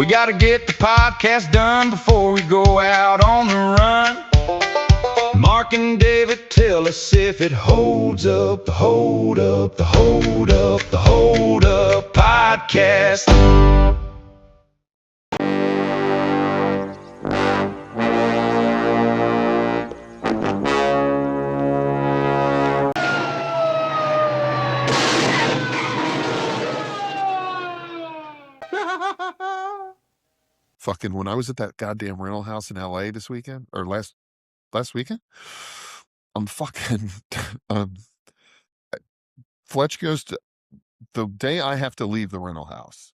We gotta get the podcast done before we go out on the run. Mark and David tell us if it holds up, the hold up, the hold up, the hold up podcast. Fucking when I was at that goddamn rental house in LA this weekend or last weekend, I'm fucking Fletch goes to the day I have to leave the rental house.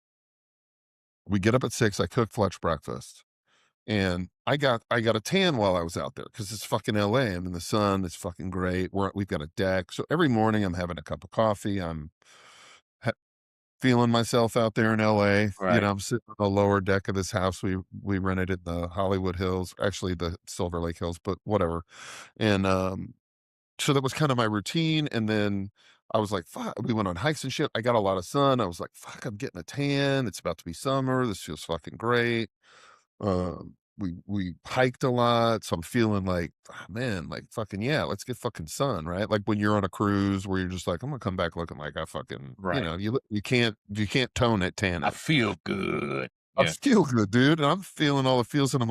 We get up at 6, I cook Fletch breakfast. And I got a tan while I was out there because it's fucking LA. I'm in the sun. It's fucking great. We've got a deck. So every morning I'm having a cup of coffee. I'm feeling myself out there in LA. Right. You know, I'm sitting on the lower deck of this house we rented in the Hollywood Hills, actually the Silver Lake Hills, but whatever. And so that was kind of my routine. And then I was like, fuck, we went on hikes and shit. I got a lot of sun. I was like, fuck, I'm getting a tan. It's about to be summer. This feels fucking great. We hiked a lot, so I'm feeling like, man, like fucking yeah, let's get fucking sun, right? Like when you're on a cruise where you're just like, I'm gonna come back looking like I fucking, Right. you know, you can't tone it, tan it. I feel good. I Yeah. feel good, dude, and I'm feeling all the feels, and I'm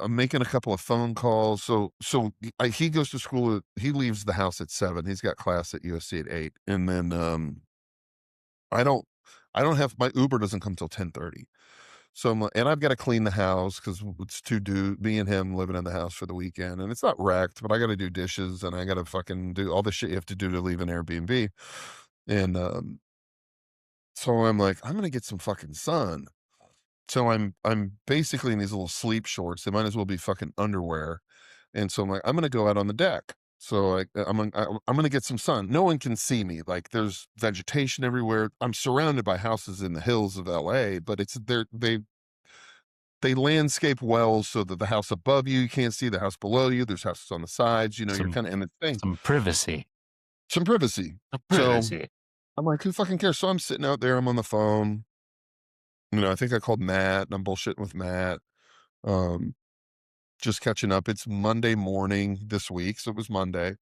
making a couple of phone calls. So he goes to school. He leaves the house at 7. He's got class at USC at 8, and then I don't have my Uber doesn't come till 10:30. So and I've got to clean the house because it's me and him living in the house for the weekend, and it's not wrecked, but I got to do dishes and I got to fucking do all the shit you have to do to leave an Airbnb. And so I'm like, I'm gonna get some fucking sun. So I'm basically in these little sleep shorts. They might as well be fucking underwear. And so I'm like, I'm gonna go out on the deck. So I'm gonna get some sun. No one can see me. Like there's vegetation everywhere. I'm surrounded by houses in the hills of LA, but they landscape well so that the house above you can't see the house below you. There's houses on the sides. You know, you're kind of in the thing. Some privacy. Some privacy. So I'm like, who fucking cares? So I'm sitting out there. I'm on the phone. You know, I think I called Matt and I'm bullshitting with Matt. Just catching up. It's Monday morning this week, so it was Monday.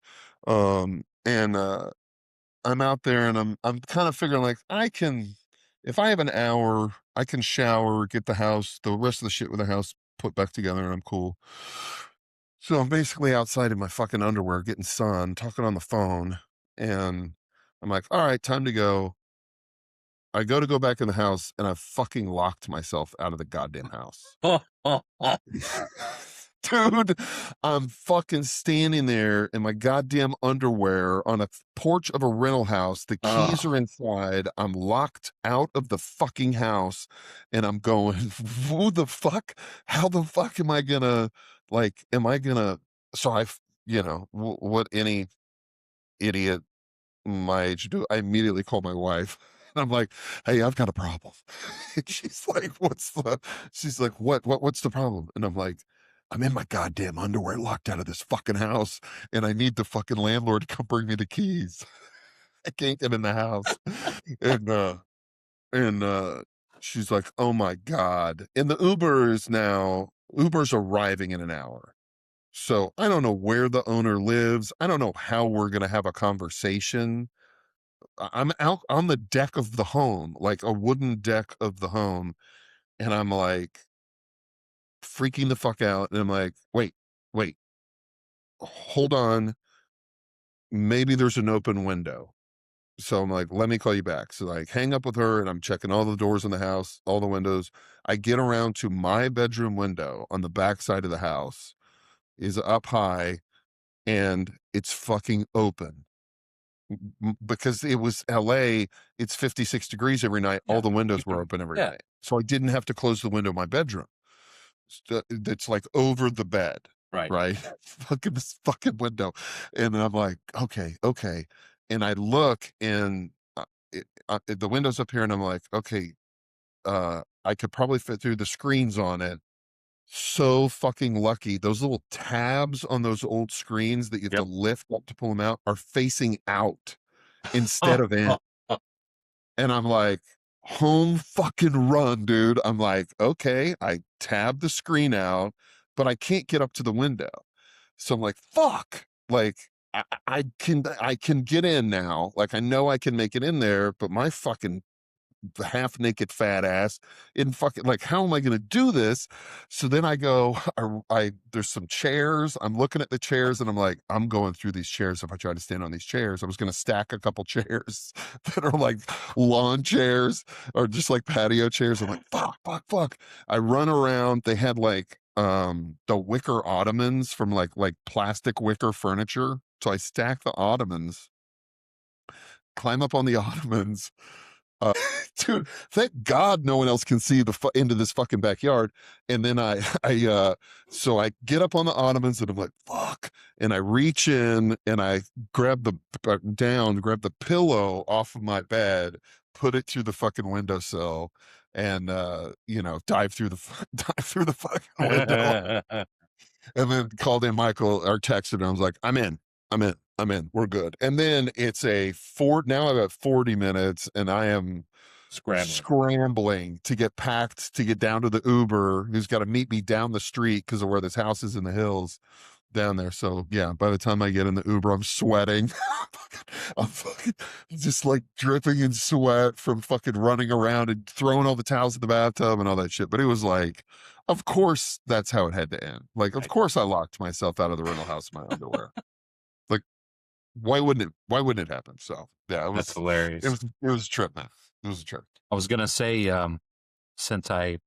And I'm out there and I'm kind of figuring like if I have an hour, I can shower, get the rest of the shit with the house put back together, and I'm cool. So I'm basically outside in my fucking underwear, getting sun, talking on the phone, and I'm like, all right, time to go. I go back in the house, and I've fucking locked myself out of the goddamn house. Dude, I'm fucking standing there in my goddamn underwear on a porch of a rental house. The keys are inside. I'm locked out of the fucking house, and I'm going, who the fuck? How the fuck am I gonna, so what any idiot my age do? I immediately call my wife. And I'm like, hey, I've got a problem. And she's like, what's the problem? And I'm like, I'm in my goddamn underwear locked out of this fucking house, and I need the fucking landlord to come bring me the keys. I can't get in the house. And she's like, oh my God. And the Uber's arriving in an hour. So I don't know where the owner lives. I don't know how we're going to have a conversation. I'm out on the deck of the home, like a wooden deck of the home. And I'm like, freaking the fuck out, and I'm like, wait, hold on, maybe there's an open window. So I'm like, let me call you back. So like hang up with her, and I'm checking all the doors in the house, all the windows. I get around to my bedroom window on the back side of the house, is up high, and it's fucking open. Because it was LA, it's 56 degrees every night. All the windows were open every night. So I didn't have to close the window of my bedroom. That's like over the bed, right? Fucking this fucking window. And I'm like, okay. And I look, and the window's up here, and I'm like, okay, I could probably fit through the screens on it. So fucking lucky. Those little tabs on those old screens that you have to lift up to pull them out are facing out instead of in. And I'm like, home fucking run, dude. I'm like, okay, I tab the screen out, but I can't get up to the window. So I'm like, fuck. Like I can get in now. Like I know I can make it in there, but my fucking half naked fat ass in fucking like, how am I going to do this? So then I go, there's some chairs. I'm looking at the chairs and I'm like, I'm going through these chairs. If I try to stand on these chairs, I was going to stack a couple chairs that are like lawn chairs or just like patio chairs. I'm like, fuck. I run around. They had like, the wicker ottomans from like plastic wicker furniture. So I stack the ottomans, climb up on the ottomans. Dude, thank God no one else can see into this fucking backyard. And then so I get up on the ottomans and I'm like, fuck. And I reach in and I grab grab the pillow off of my bed, put it through the fucking windowsill, and dive through the fucking window. And then called in Michael or texted him. I was like, I'm in. We're good. And then it's now I've got 40 minutes and I am scrambling to get packed to get down to the Uber who's got to meet me down the street because of where this house is in the hills down there. So yeah, by the time I get in the Uber, I'm sweating. I'm fucking just like dripping in sweat from fucking running around and throwing all the towels in the bathtub and all that shit. But it was like, of course that's how it had to end. Like, of course I locked myself out of the rental house in my underwear. Like, why wouldn't it happen? So yeah, That's hilarious. It was a trip, man. It was a trip. I was gonna say, since I'd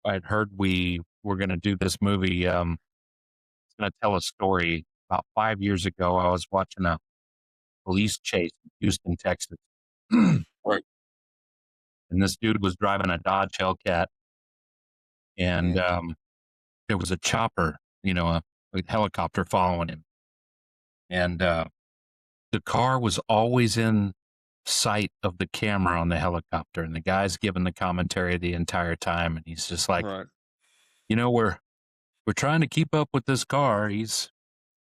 heard we were gonna do this movie, I was gonna tell a story. About 5 years ago, I was watching a police chase in Houston, Texas. Right. And this dude was driving a Dodge Hellcat, and there was a chopper, a helicopter following him. And the car was always in sight of the camera on the helicopter, and the guy's giving the commentary the entire time, and he's just like, right. We're trying to keep up with this car. He's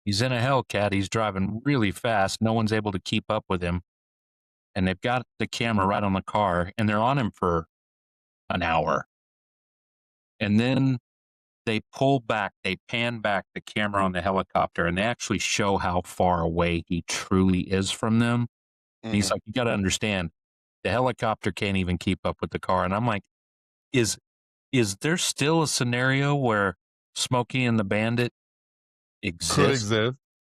in a Hellcat. He's driving really fast. No one's able to keep up with him. And they've got the camera right on the car, and they're on him for an hour. And then they pan back the camera on the helicopter, and they actually show how far away he truly is from them. And he's like, you got to understand, the helicopter can't even keep up with the car. And I'm like, is there still a scenario where Smokey and the Bandit exist?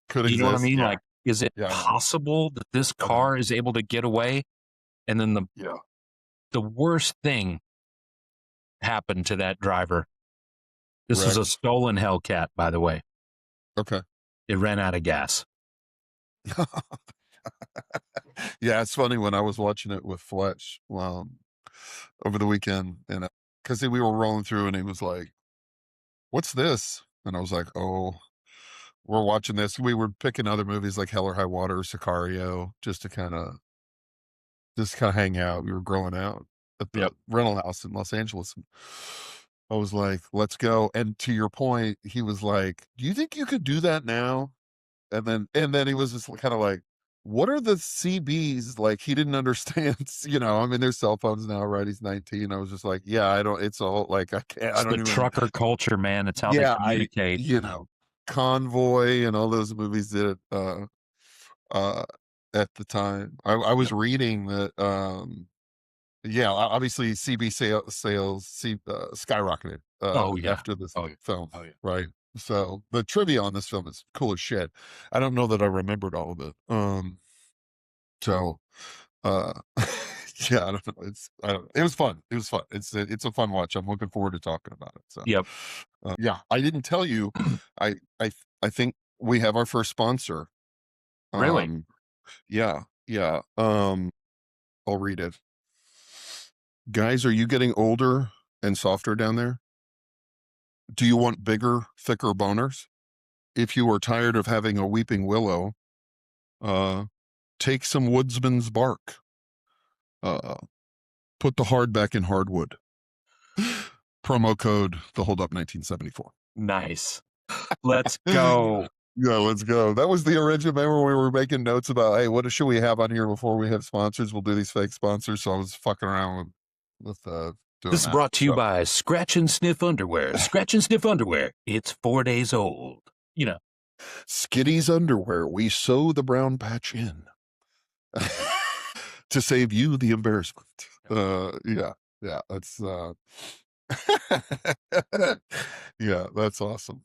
Could exist. You know what I mean? Yeah. Like, is it possible that this car is able to get away? And then the worst thing happened to that driver. This was a stolen Hellcat, by the way. Okay. It ran out of gas. Yeah, it's funny when I was watching it with Fletch over the weekend, and because we were rolling through, and he was like, "What's this?" And I was like, "Oh, we're watching this." We were picking other movies like Hell or High Water, Sicario, just to kind of hang out. We were growing out at the rental house in Los Angeles. And I was like, "Let's go." And to your point, he was like, "Do you think you could do that now?" And then he was just kind of like, what are the CBs? Like, he didn't understand, I mean, there's cell phones now, right? He's 19. I was just like, it's a whole, like, I can't, it's I don't the even. Trucker culture, man. It's how they communicate. Convoy and all those movies did it, at the time. I was reading that, obviously CB sales skyrocketed, after this film, right? So the trivia on this film is cool as shit. I don't know that I remembered all of it. So, I don't know. It was fun. It's a fun watch. I'm looking forward to talking about it. So, I didn't tell you. I think we have our first sponsor. Really? Yeah. I'll read it. Guys, are you getting older and softer down there? Do you want bigger, thicker boners? If you are tired of having a weeping willow, take some woodsman's bark. Put the hard back in hardwood. Promo code the holdup 1974. Nice. Let's go. Yeah, let's go. That was the original. Remember we were making notes about, hey, what should we have on here before we have sponsors? We'll do these fake sponsors. So I was fucking around with with doing This is that. brought to you So, by Scratch and Sniff Underwear. Scratch and Sniff Underwear. It's 4 days old. You know. Skitty's underwear. We sew the brown patch in to save you the embarrassment. Yeah, yeah, that's yeah, that's awesome.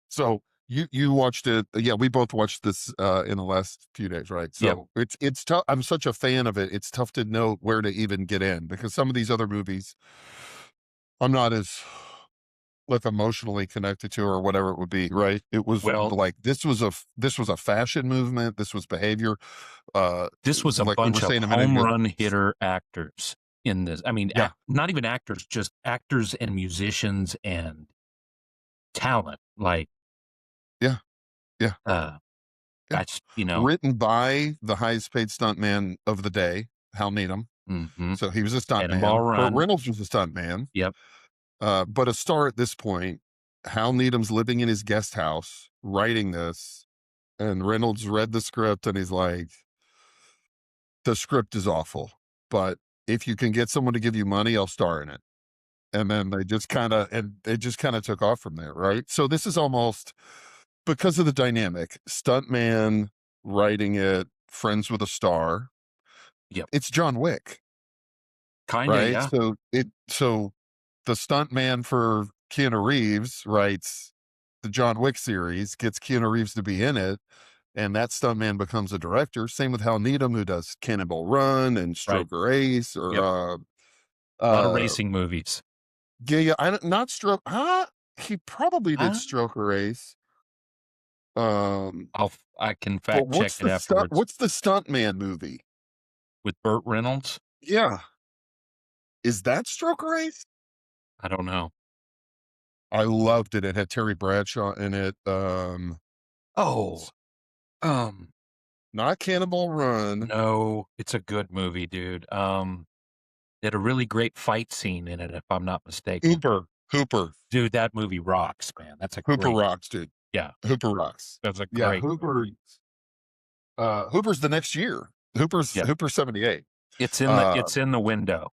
So you watched it? Yeah, we both watched this in the last few days, right? Yep. So it's tough. I'm such a fan of it. It's tough to know where to even get in because some of these other movies, I'm not as like emotionally connected to or whatever it would be, right? It was Well, like this was a fashion movement. This was behavior. this was a Like we were bunch of saying a minute home ago. run hitter actors in this. I mean, Yeah, not even actors, just actors and musicians and talent. Like, yeah, yeah, uh, yeah. you know, Written by the highest paid stuntman of the day, Hal Needham. mm-hmm. So he was a Cannonball stuntman. Burt Run. Reynolds was a stuntman. Yep. But a star at this point, Hal Needham's living in his guest house writing this, and Reynolds read the script and he's like, the script is awful, but if you can get someone to give you money, I'll star in it. And then they just kind of took off from there, right? So this is almost because of the dynamic, stuntman writing it, friends with a star. Yep. It's John Wick, Kind of, right? yeah. So the stuntman for Keanu Reeves writes the John Wick series, gets Keanu Reeves to be in it, and that stuntman becomes a director. Same with Hal Needham, who does Cannonball Run and Right. Stroker Ace, or Yep. A lot of racing movies. yeah, I don't, not Stroke. He probably did Huh? Stroker Ace. Um, I can but fact check it afterwards What's the stuntman movie? with Burt Reynolds. Yeah, is that Stroker Ace? I don't know. I loved it. It had Terry Bradshaw in it. Oh, um, Not Cannonball Run. no, it's a good movie, dude. It had a really great fight scene in it, if I'm not mistaken. Hooper Dude, that movie rocks, man. That's a Hooper great, rocks, dude. yeah, Hooper rocks. that's a Yeah, great, Hooper's the next year. yeah. Hooper 78. It's Uh, in the window.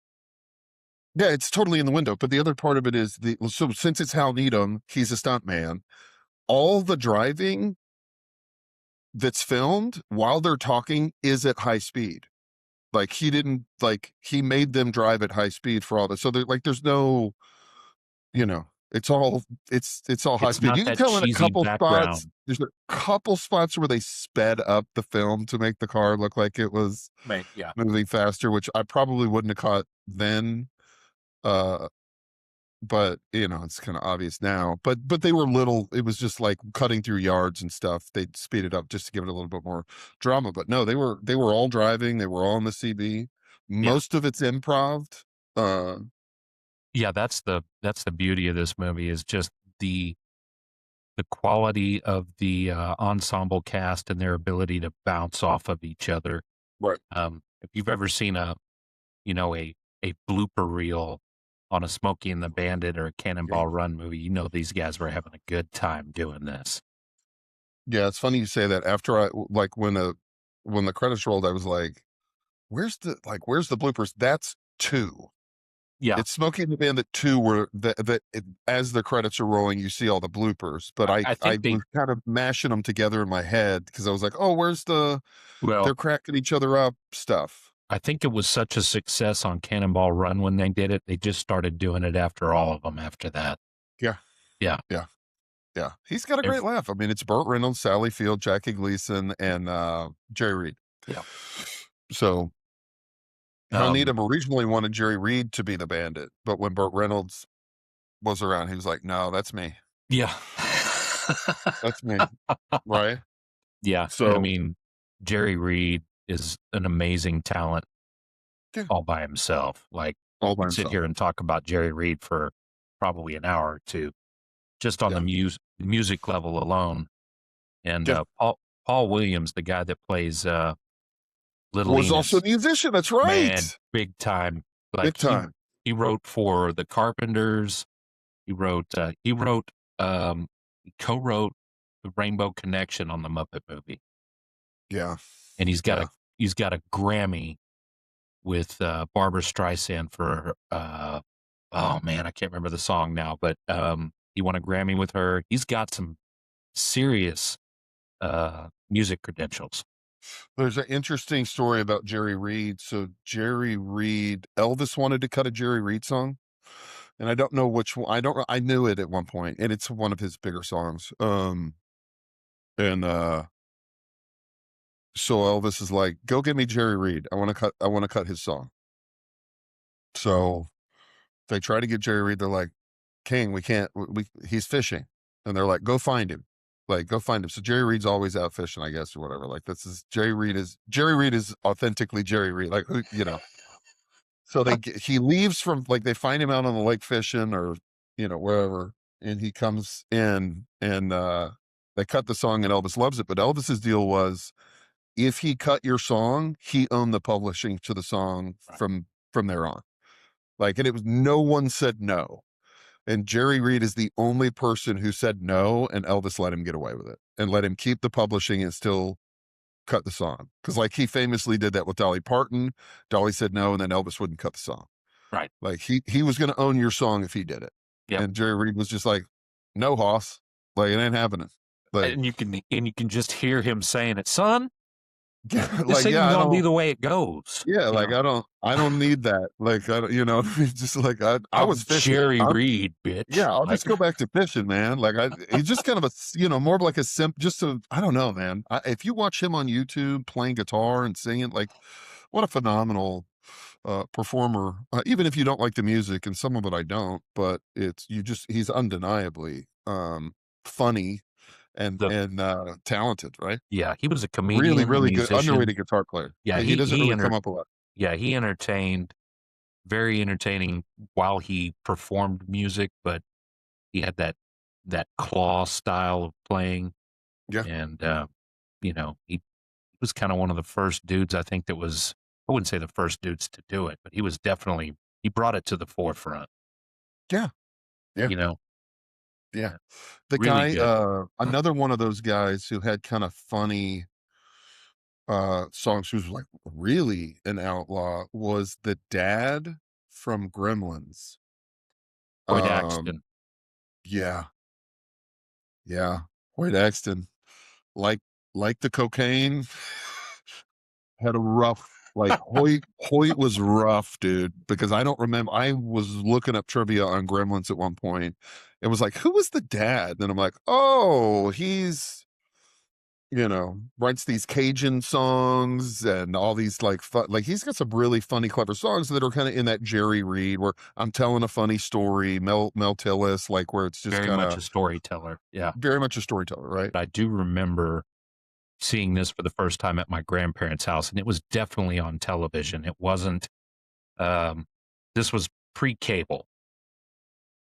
yeah, it's totally in the window. But the other part of it is so since it's Hal Needham, he's a stuntman. All the driving that's filmed while they're talking is at high speed. Like he made them drive at high speed for all this. So there's no, it's all high It's speed. not You can that tell in a cheesy couple spots. background. There's a couple spots where they sped up the film to make the car look like it was Right, yeah. moving faster, which I probably wouldn't have caught then. But it's kind of obvious now. But they were little. It was just like cutting through yards and stuff. They'd speed it up just to give it a little bit more drama. But no, they were all driving. They were all in the CB. Yeah. Most of it's improv. Yeah, that's the beauty of this movie is just the quality of the ensemble cast and their ability to bounce off of each other. Right. If you've ever seen a blooper reel on a Smokey and the Bandit or a Cannonball Run movie, you know these guys were having a good time doing this. Yeah, it's funny you say that. After I like when the credits rolled, I was like, "Where's the bloopers?" That's 2. Yeah, It's Smokey and the Bandit 2 where as the credits are rolling, you see all the bloopers. But I I think they was kind of mashing them together in my head because I was like, "Oh, where's they're cracking each other up stuff." I think it was such a success on Cannonball Run when they did it. They just started doing it after all of them after that. Yeah, Yeah. yeah, yeah. He's got a They're- great laugh. I mean, it's Burt Reynolds, Sally Field, Jackie Gleason, and Jerry Reed. Yeah. So Hal Um, Needham originally wanted Jerry Reed to be the Bandit, but when Burt Reynolds was around, he was like, "No, that's me. Yeah. That's me." Right? Yeah. So I mean, Jerry Reed is an amazing talent Yeah. all by himself. Like, all by sit himself. here and talk about Jerry Reed for probably an hour or two, just on Yeah. the music level alone. And Yeah. Paul Williams, the guy that plays Little Was Enos, also a musician. That's right. man, big time. Like Big time. he wrote for the Carpenters. He co-wrote the Rainbow Connection on the Muppet movie, Yeah. and he's got a Grammy with Barbara Streisand for oh man, I can't remember the song now, but he won a Grammy with her. He's got some serious music credentials. There's an interesting story about Jerry Reed. So Jerry Reed, Elvis wanted to cut a Jerry Reed song, and I don't know which one. I knew it at one point, and it's one of his bigger songs. And so Elvis is like, "Go get me Jerry Reed. I want to cut his song." So they try to get Jerry Reed. They're like, "King, we can't. He's fishing," and they're like, "Go find him." Like, go find him. So Jerry Reed's always out fishing, I guess, or whatever. Like, Jerry Reed is authentically Jerry Reed. Like, So he leaves from, like, they find him out on the lake fishing or wherever, and he comes in and they cut the song and Elvis loves it. But Elvis's deal was, if he cut your song, he owned the publishing to the song from there on. Like, and it was, no one said no. And Jerry Reed is the only person who said no, and Elvis let him get away with it and let him keep the publishing and still cut the song. Because, like, he famously did that with Dolly Parton. Dolly said no, and then Elvis wouldn't cut the song. Right. Like, he was going to own your song if he did it. Yep. And Jerry Reed was just like, no, Hoss. Like, it ain't happening. Like, and you can just hear him saying it, son. Like, this ain't gonna be the way it goes. Yeah, like, I don't need that. Like, I don't, just like, I was fishing. Jerry Reed, bitch. Yeah, I'll just go back to fishing, man. Like, he's just kind of a, more of like a I don't know, man. If you watch him on YouTube playing guitar and singing, like, what a phenomenal performer. Even if you don't like the music, and some of it I don't, but he's undeniably funny and talented, right? Yeah, he was a comedian, really, really good, musician. underrated guitar player. Yeah, he doesn't really come up a lot. Yeah, he entertained, very entertaining while he performed music, but he had that claw style of playing. Yeah, and he was kind of one of the first dudes, I think, I wouldn't say the first dudes to do it, but he brought it to the forefront. Yeah. Yeah. Yeah. The really guy, another one of those guys who had kind of funny songs, who's like really an outlaw, was the dad from Gremlins. Boyd Axton. Yeah. Boyd Axton. Like the cocaine, had a rough, like, Hoyt was rough, dude, because I don't remember. I was looking up trivia on Gremlins at one point. It was like, who was the dad? Then I'm like, oh, he's, writes these Cajun songs and all these, like, like, he's got some really funny, clever songs that are kind of in that Jerry Reed, where I'm telling a funny story, Mel Tillis, like, where it's just very much a storyteller. Yeah. Very much a storyteller, right? I do remember seeing this for the first time at my grandparents' house, and it was definitely on television. It wasn't, this was pre-cable.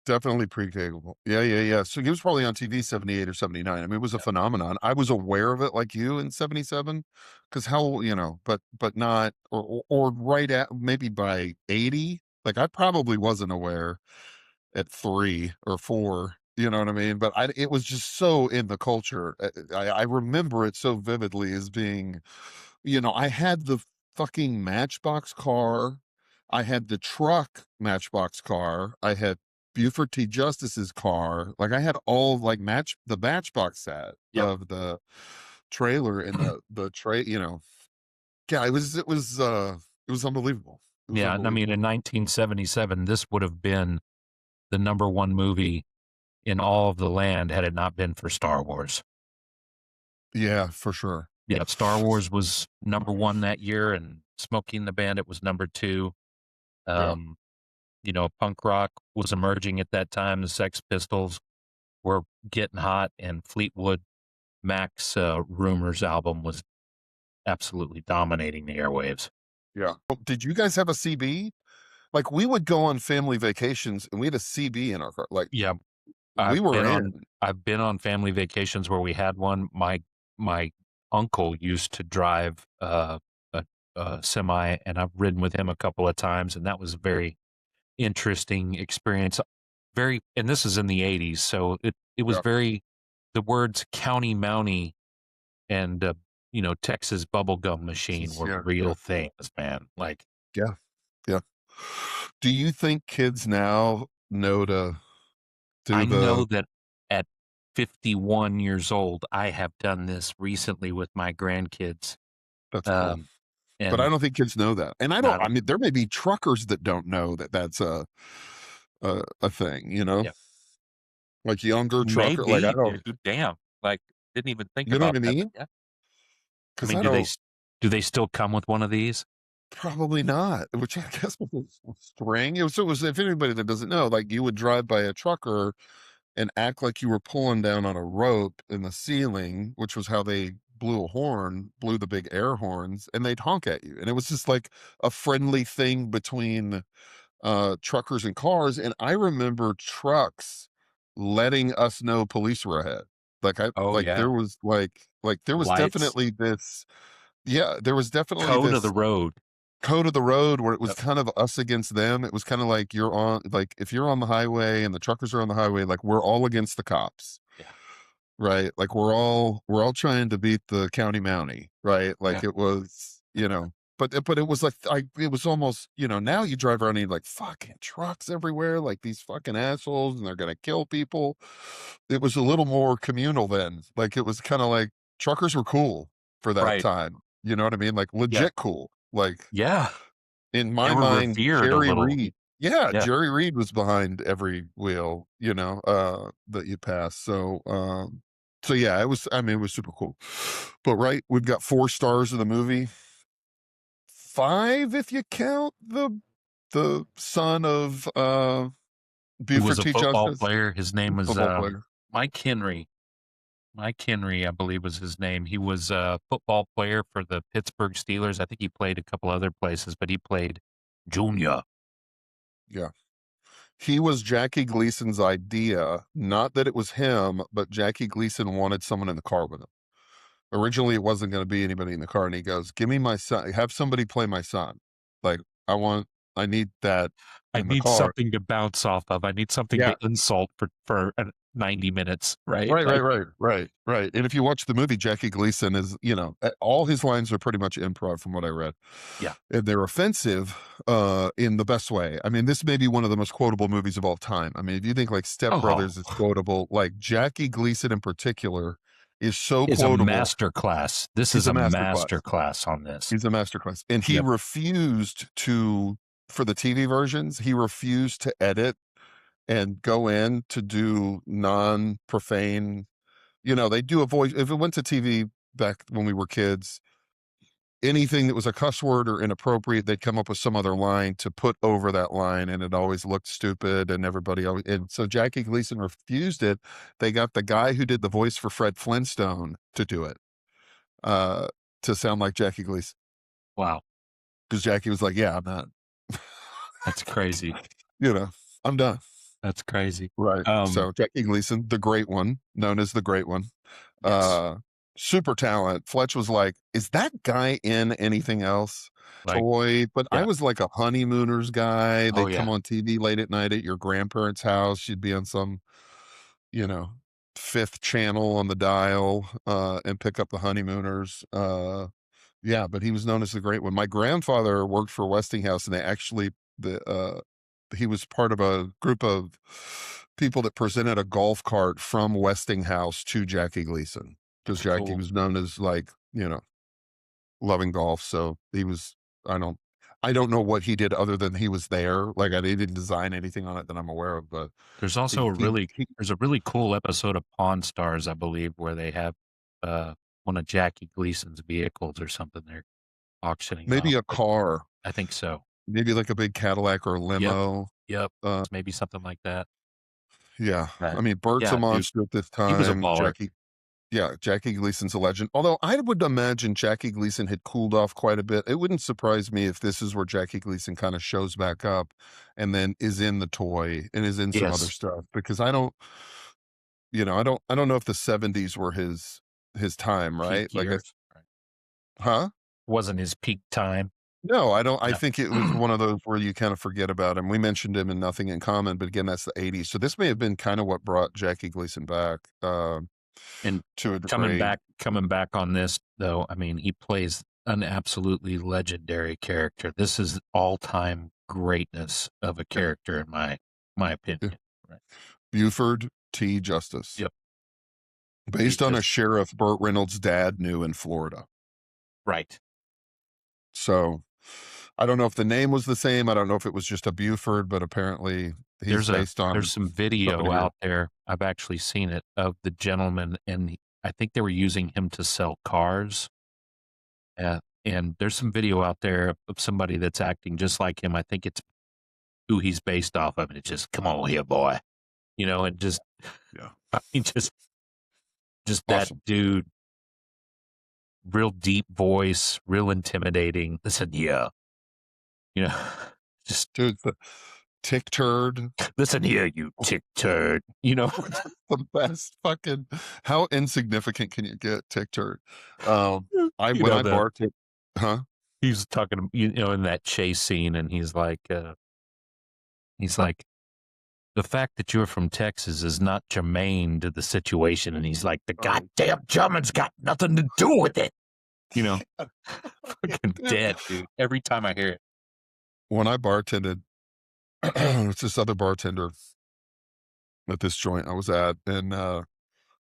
Definitely pre-cable. Yeah. So he was probably on TV 78 or 79. I mean, it was a phenomenon. I was aware of it like you in 77, because but not, or right at maybe by 80. Like, I probably wasn't aware at 3 or 4. You know what I mean? But it was just so in the culture. I remember it so vividly as being, I had the fucking Matchbox car. I had the truck Matchbox car. I had Buford T. Justice's car. Like, I had all, like, the Matchbox set of the trailer and the tray, Yeah, it was unbelievable. And I mean, in 1977, this would have been the number one movie in all of the land had it not been for Star Wars. Yeah, for sure. Yeah, Star Wars was number 1 that year, and Smokey and the Bandit was number 2. Punk rock was emerging at that time. The Sex Pistols were getting hot, and Fleetwood Mac's Rumors album was absolutely dominating the airwaves. Yeah. Did you guys have a CB? Like, we would go on family vacations and we had a CB in our car. Like, yeah, I've been on family vacations where we had one. My uncle used to drive a semi, and I've ridden with him a couple of times, and that was a very interesting experience. And this is in the 80s, so it was very, the words County Mountie and Texas Bubblegum Machine were real things, man. Like, Yeah. Yeah. Do you think kids now know to do I know the that at 51 years old, I have done this recently with my grandkids. that's cool. Um, But I and don't think kids know that. And I I don't, mean, there may be truckers that don't know that that's a thing, you know? yeah, Like younger trucker, like I maybe, don't, dude, damn, like, didn't even think you know what about I that, but mean? yeah. I Because mean, I don't, do they still come with one of these? probably not, which I guess was string. It was, if anybody that doesn't know, like you would drive by a trucker and act like you were pulling down on a rope in the ceiling, which was how they blew the big air horns, and they'd honk at you. And it was just like a friendly thing between truckers and cars. And I remember trucks letting us know police were ahead. Oh, yeah. Like there was Lights, definitely this, yeah, there was definitely code of the this road. code of the road where it was Yep. kind of us against them. It was kind of like you're on, like if you're on the highway and the truckers are on the highway, like we're all against the cops, Yeah. right? Like we're all trying to beat the county mountie, right? Yeah. Like it was, but it was like it was almost, now you drive around and you're like fucking trucks everywhere, like these fucking assholes, and they're gonna kill people. It was a little more communal then. Like it was kind of like truckers were cool for that Right. time. You know what I mean? Like Yeah. legit cool. Like Yeah. in They my were mind, revered a Jerry little. Reed. Yeah, Yeah. Jerry Reed was behind every wheel, that you pass. So yeah, it was super cool. But right, we've got 4 stars of the movie. 5 if you count the son of He was Buford a T. football Justice, player. His name was football player. Mike Henry. Mike Henry, I believe, was his name. He was a football player for the Pittsburgh Steelers. I think he played a couple other places, but he played junior. Yeah. He was Jackie Gleason's idea, not that it was him, but Jackie Gleason wanted someone in the car with him. Originally, it wasn't going to be anybody in the car, and he goes, "Give me my son. Have somebody play my son. Like I need that I in the need car." something to bounce off of. I need something Yeah. to insult for 90 minutes, right? Right, right, Like, right, right, right. And if you watch the movie, Jackie Gleason is, all his lines are pretty much improv from what I read. yeah. And they're offensive in the best way. I mean, this may be one of the most quotable movies of all time. I mean, if you think like Step Oh, Brothers is quotable, like Jackie Gleason in particular is so is a quotable. master class. This He's is a a masterclass. master class on this. He's a masterclass. And he Yep. refused to, for the TV versions, he refused to edit and go in to do non-profane. They do a voice. If it went to TV back when we were kids, anything that was a cuss word or inappropriate, they'd come up with some other line to put over that line, and it always looked stupid. And everybody always, and so Jackie Gleason refused it. They got the guy who did the voice for Fred Flintstone to do it, to sound like Jackie Gleason, Wow. because Jackie was like, "Yeah, I'm not. That's crazy. I'm done." That's crazy. Right. So Jackie Gleason, the great one, known as the great one. Yes. Super talent. Fletch was like, "Is that guy in anything else?" Like, Toy, but I yeah. was like a honeymooners guy. Oh, They'd yeah. come on TV late at night at your grandparents' house. You'd be on some, you know, fifth channel on the dial, and pick up the honeymooners. Yeah, but he was known as the great one. My grandfather worked for Westinghouse, and he was part of a group of people that presented a golf cart from Westinghouse to Jackie Gleason, because That's Jackie cool. was known as, like, loving golf. So he was, I don't know what he did other than he was there. Like he didn't design anything on it that I'm aware of, but There's also there's a really cool episode of Pawn Stars, I believe, where they have one of Jackie Gleason's vehicles or something they're auctioning maybe off. a car, I think so. maybe like a big Cadillac or a limo. Yep. Uh, Maybe something like that. yeah. But I mean, Bert's a yeah, dude, monster at this he was a time. baller. Jackie Gleason's a legend. Although I would imagine Jackie Gleason had cooled off quite a bit. It wouldn't surprise me if this is where Jackie Gleason kind of shows back up and then is in The Toy and is in some other Yes. stuff, because I don't know if the 70s were his time, right? Peak years. Right. Huh? Wasn't his peak time. No, I don't. I No. think it was one of those where you kind of forget about him. We mentioned him in Nothing in Common, but again, that's the 80s. So this may have been kind of what brought Jackie Gleason back, And to a coming degree. back on this though, I mean, he plays an absolutely legendary character. This is all-time greatness of a character in my Yeah. opinion. Right. Buford T. Justice. Yep. Based on a sheriff Burt Reynolds' dad knew in Florida. Right. So I don't know if the name was the same. I don't know if it was just a Buford, but apparently he's based on There's some video somebody out there. I've actually seen it of the gentleman, and I think they were using him to sell cars. And there's some video out there of somebody that's acting just like him. I think it's who he's based off of. And it's just, come on here, boy. And just, Yeah. I mean, just that Awesome. dude, real deep voice, real intimidating. Listen here, just Dude, the tick turd. listen here, you tick turd. The best fucking, how insignificant can you get, tick turd? When I bartended, huh? He's talking, in that chase scene, and he's like, the fact that you're from Texas is not germane to the situation. And he's like, the goddamn Germans got nothing to do with it. Fucking dead, dude. Every time I hear it. When I bartended, it's this other bartender at this joint I was at, and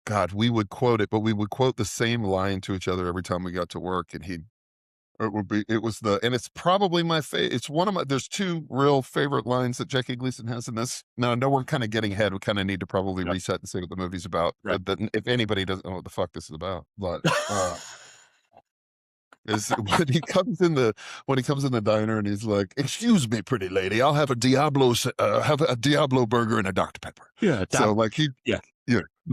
God, we would quote it, but we would quote the same line to each other every time we got to work, and it's probably my favorite. It's one of my, there's two real favorite lines that Jackie Gleason has in this. Now, I know we're kind of getting ahead. We kind of need to probably reset and say what the movie's about. Right. If anybody doesn't know what the fuck this is about, but is when he comes in the diner and he's like, "Excuse me, pretty lady, I'll have a Diablo burger and a Dr. Pepper." Yeah. So like he, yeah.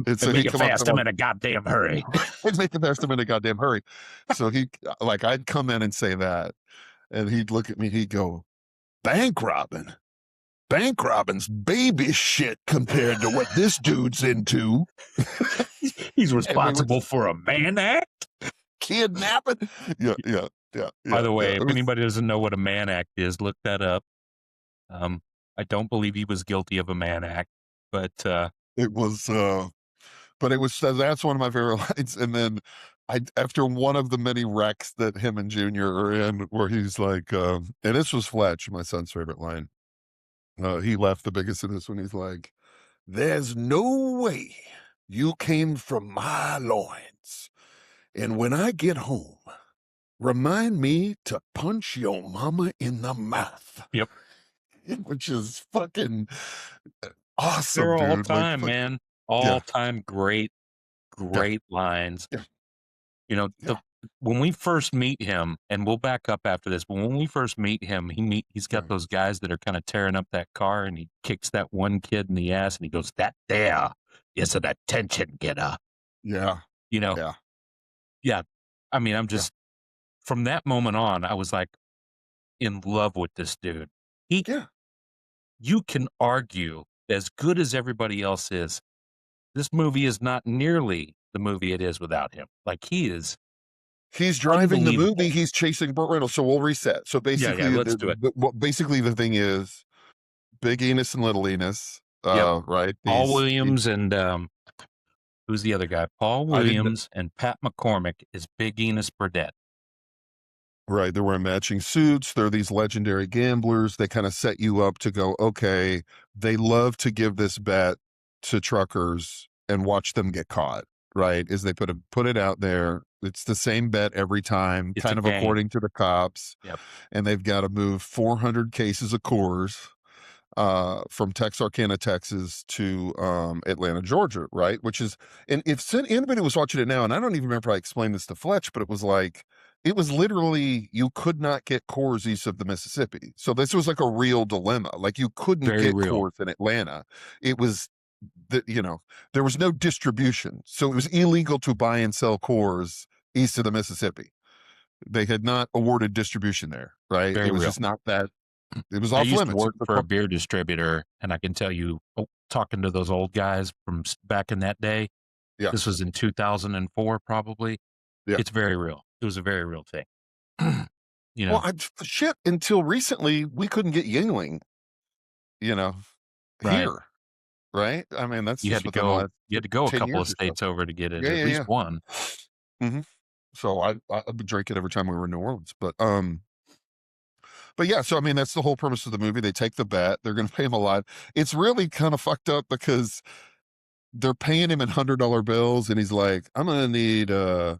And so make it fast. I'm in a goddamn hurry. Make it fast. I'm in a goddamn hurry. So I'd come in and say that, and he'd look at me. He'd go, "Bank robbing. Bank robbing's baby shit compared to what this dude's into." He's responsible for a man act, kidnapping. Yeah. By the way, if anybody doesn't know what a man act is, look that up. I don't believe he was guilty of a man act, but it was. But it was, that's one of my favorite lines. And then after one of the many wrecks that him and Junior are in, where he's like, and this was Fletch, my son's favorite line. He left the biggest in this one. He's like, "There's no way you came from my loins. And when I get home, remind me to punch your mama in the mouth." Yep. Which is fucking awesome. They're all dude. time, man. All time great lines. Yeah. When we first meet him, and we'll back up after this, but when we first meet him, he's got those guys that are kind of tearing up that car, and he kicks that one kid in the ass, and he goes, "That there is an attention getter." Yeah. Yeah. I mean, I'm just, from that moment on, I was like in love with this dude. You can argue, as good as everybody else is, this movie is not nearly the movie it is without him. Like, he's driving the movie. He's chasing Burt Reynolds. So we'll reset. So basically, let's do it. Basically, the thing is Big Enos and Little Enos, right? Paul Williams and who's the other guy? Paul Williams and Pat McCormick is Big Enos Burdett. Right. They're wearing matching suits. They're these legendary gamblers. They kind of set you up to go, okay, they love to give this bet to truckers and watch them get caught, right? Is they put it out there. It's the same bet every time, It's kind of according to the cops. Yep. And they've got to move 400 cases of Coors from Texarkana, Texas to Atlanta, Georgia, right? Which is, and if anybody was watching it now, and I don't even remember I explained this to Fletch, but it was like, it was literally, you could not get Coors east of the Mississippi. So this was like a real dilemma. Like, you couldn't get Coors in Atlanta. It was, there was no distribution. So it was illegal to buy and sell Coors east of the Mississippi. They had not awarded distribution there, right? It was just not that. It was off limits. I used to work for a beer distributor, and I can tell you, talking to those old guys from back in that day, this was in 2004 probably. It's very real. It was a very real thing. Well, shit, until recently, we couldn't get Yingling, here, right? I mean, that's you had to go a couple of states over to get it, at least one. Mm-hmm. So I would drink it every time we were in New Orleans. But yeah, so I mean that's the whole premise of the movie. They take the bet, they're gonna pay him a lot. It's really kind of fucked up because they're paying him in $100 bills, and he's like, I'm gonna need a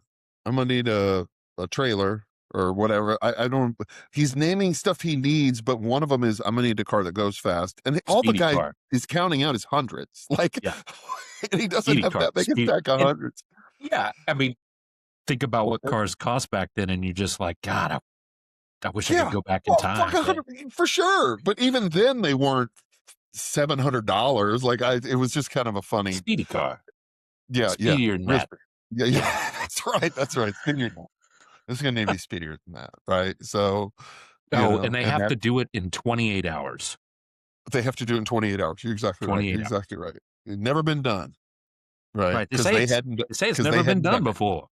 trailer or whatever. I don't. He's naming stuff he needs, but one of them is I'm gonna need a car that goes fast, and all the Speedy guy car. is counting out is hundreds. Like, Yeah. and he doesn't Speedy have car. that big a Speedy. stack of And hundreds. yeah, I mean, think about what cars cost back then, and you're just like, God, I wish I could Yeah, go back in well, fuck time. 100 for sure. But even then, they weren't $700. Like, it was just kind of a funny. Speedy car. Yeah, Speedier than that. yeah. That's right. That's right. Speedier. This is gonna need to be speedier than that, right? So, And they have that to do it in 28 hours. they have to do it in 28 hours. You're exactly right. 28 You're hours. exactly right. It's never been done, right? Right. They Because say it's never been done it. before.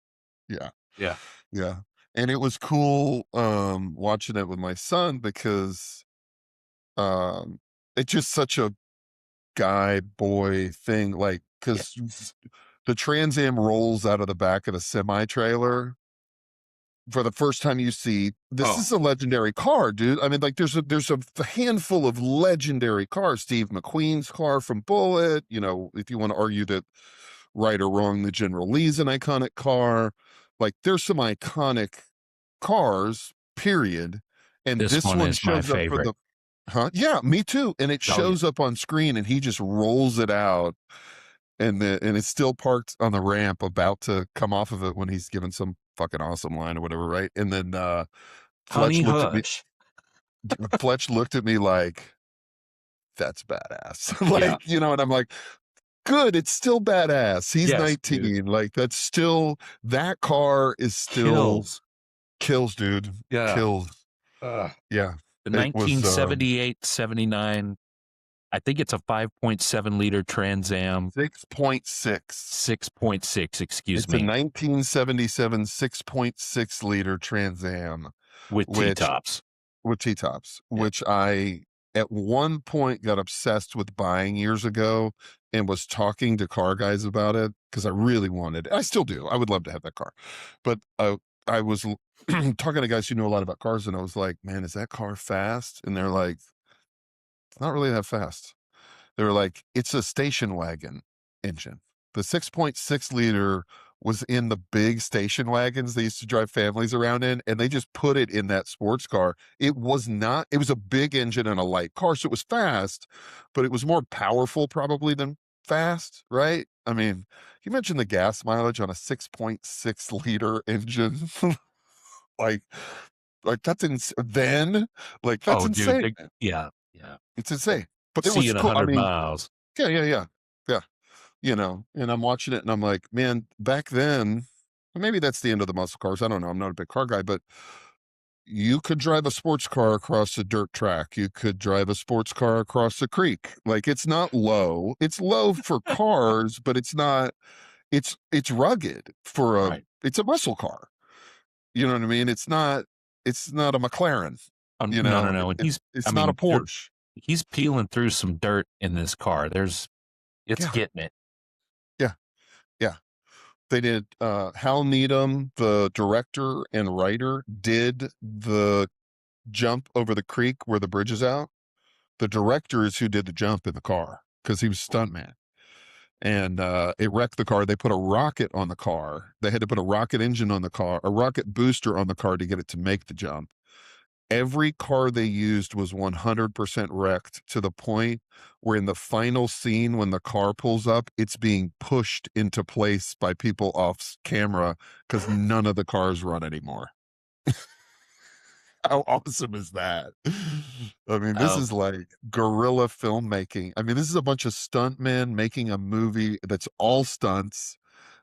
Yeah, Yeah. yeah. And it was cool watching it with my son because um it's just such a guy boy thing, like because the Trans Am rolls out of the back of the semi trailer for the first time. You see this is a legendary car, dude. I mean, like there's a handful of legendary cars. Steve McQueen's car from Bullet, if you want to argue that right or wrong, the General Lee's an iconic car. Like there's some iconic cars, period. And This one is my shows up for favorite. yeah, me too. And it Oh, shows up on screen and he just rolls it out, and it's still parked on the ramp about to come off of it when he's given some fucking awesome line or whatever, right? And then Honey Fletch looked at me. Hush. Fletch looked at me like, "That's badass." Yeah. And I'm like, "Good, it's still badass." He's Yes, 19. dude. Like that car is still kills, dude. Yeah. Kills. Yeah. The It was 1978, 79, I think it's a 5.7 liter Trans Am. 6.6. 6.6, excuse It's me. a 1977 6.6 liter Trans Am with T-tops. With T-tops, which I at one point got obsessed with buying years ago and was talking to car guys about it because I really wanted. I still do. I would love to have that car, but I was talking to guys who know a lot about cars, and I was like, "Man, is that car fast?" And they're like, "It's not really that fast." They were like, "It's a station wagon engine." The 6.6 liter was in the big station wagons they used to drive families around in, and they just put it in that sports car. It was a big engine and a light car, so it was fast, but it was more powerful probably than fast, right? I mean, you mentioned the gas mileage on a 6.6 liter engine. like that's insane. That's insane. Dude, yeah. It's insane. But it See was in cool. 100 miles. Yeah. And I'm watching it and I'm like, man, back then, maybe that's the end of the muscle cars. I don't know. I'm not a big car guy, but you could drive a sports car across a dirt track. You could drive a sports car across a creek. Like it's not low. It's low for cars, but it's not, it's rugged for it's a muscle car. You know what I mean? It's not a McLaren. No. And it's not a Porsche. He's peeling through some dirt in this car. It's getting it. Yeah. They did, Hal Needham, the director and writer, did the jump over the creek where the bridge is out. The director is who did the jump in the car because he was stuntman. And it wrecked the car. They put a rocket on the car. They had to put a rocket engine on the car, a rocket booster on the car to get it to make the jump. Every car they used was 100% wrecked to the point where in the final scene, when the car pulls up, it's being pushed into place by people off camera because none of the cars run anymore. How awesome is that? I mean, this is like guerrilla filmmaking. I mean, this is a bunch of stuntmen making a movie that's all stunts.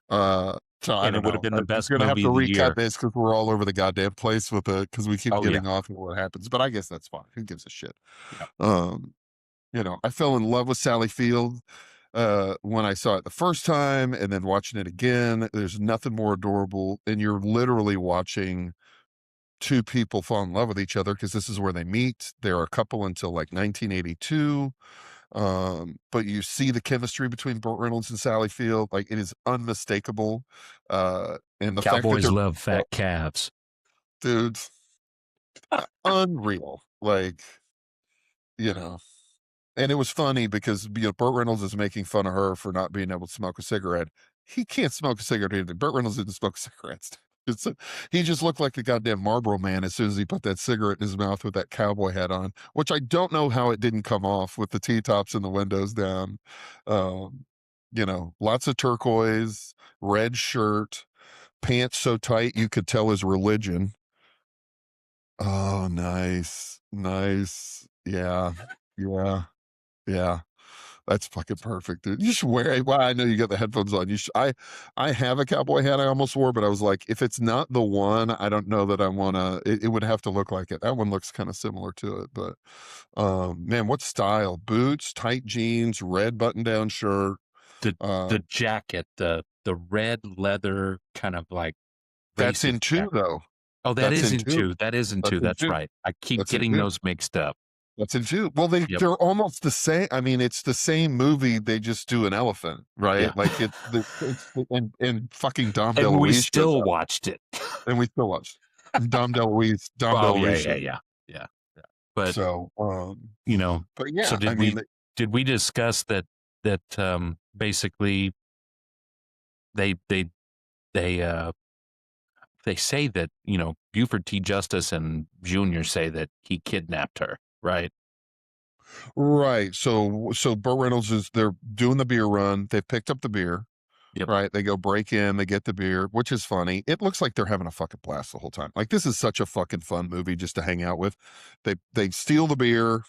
And it would have been the best movie. We're gonna have to recut year. this because we're all over the goddamn place with it because we keep getting off on what happens. But I guess that's fine. Who gives a shit? Yeah. I fell in love with Sally Field when I saw it the first time, and then watching it again. There's nothing more adorable, and you're literally watching two people fall in love with each other because this is where they meet. They're a couple until like 1982. But you see the chemistry between Burt Reynolds and Sally Field, like it is unmistakable. And the fact that Cowboys they're love fat calves. dudes, unreal. Like, you know, and it was funny because Burt Reynolds is making fun of her for not being able to smoke a cigarette. He can't smoke a cigarette either. Burt Reynolds didn't smoke cigarettes. He just looked like the goddamn Marlboro Man as soon as he put that cigarette in his mouth with that cowboy hat on, which I don't know how it didn't come off with the T-tops and the windows down. Lots of turquoise, red shirt, pants so tight you could tell his religion. Oh, nice. Nice. Yeah. Yeah. Yeah. That's fucking perfect, dude. You should wear it. Well, I know you got the headphones on. I have a cowboy hat I almost wore, but I was like, if it's not the one, I don't know that I wanna it would have to look like it. That one looks kind of similar to it, but man, what style? Boots, tight jeans, red button-down shirt. The jacket, the red leather kind of like That's racing in two jacket. though. Oh, that That's is in in two. two. That is in That's two. in That's two. right. I keep That's in getting two. those mixed up. That's in two. Well, Yep. they're almost the same. I mean, it's the same movie. They just do an elephant, right? Yeah. Like and fucking Dom And we DeLuise shows still up, watched it. and we still watch Dom DeLuise. Oh yeah, shows up. yeah. But So, but yeah, so I mean, did we discuss that basically they say that, Buford T. Justice and Junior say that he kidnapped her, right? right. So Burt Reynolds they're doing the beer run. They picked up the beer. Yep. Right. They go break in, they get the beer, which is funny. It looks like they're having a fucking blast the whole time. Like this is such a fucking fun movie just to hang out with. They steal the beer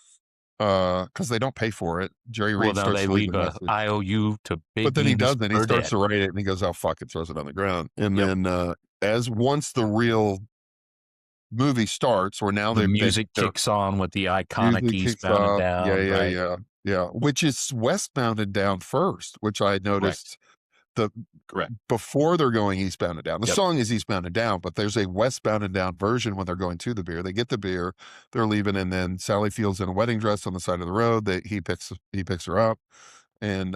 because they don't pay for it. Jerry Reed Well, now starts they to leave leave a a message. IOU to Big But then he Beans doesn't. He starts Burdett. to write it and he goes, oh fuck it, throws it on the ground. And Yep. then as once the real movie starts, or now The music kicks on with the iconic Eastbound and Down, yeah, which is Westbound and Down first, which I noticed. Correct. Before they're going eastbound and down. The Yep. song is eastbound and down, but there's a westbound and down version when they're going to the beer. They get the beer, they're leaving, and then Sally Field's in a wedding dress on the side of the road. He picks her up, and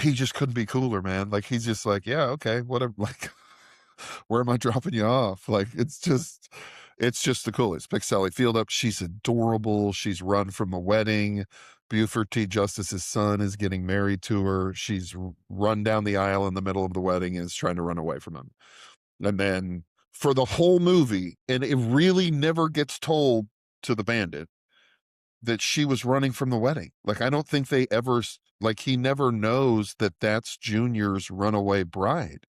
he just couldn't be cooler, man. Like he's just like, yeah, okay, whatever. Like, where am I dropping you off? Like it's just the coolest. Pick Sally Field up. She's adorable. She's run from a wedding. Buford T. Justice's son is getting married to her. She's run down the aisle in the middle of the wedding and is trying to run away from him. And then for the whole movie, and it really never gets told to the bandit that she was running from the wedding. Like, I don't think they ever, like, he never knows that that's Junior's runaway bride.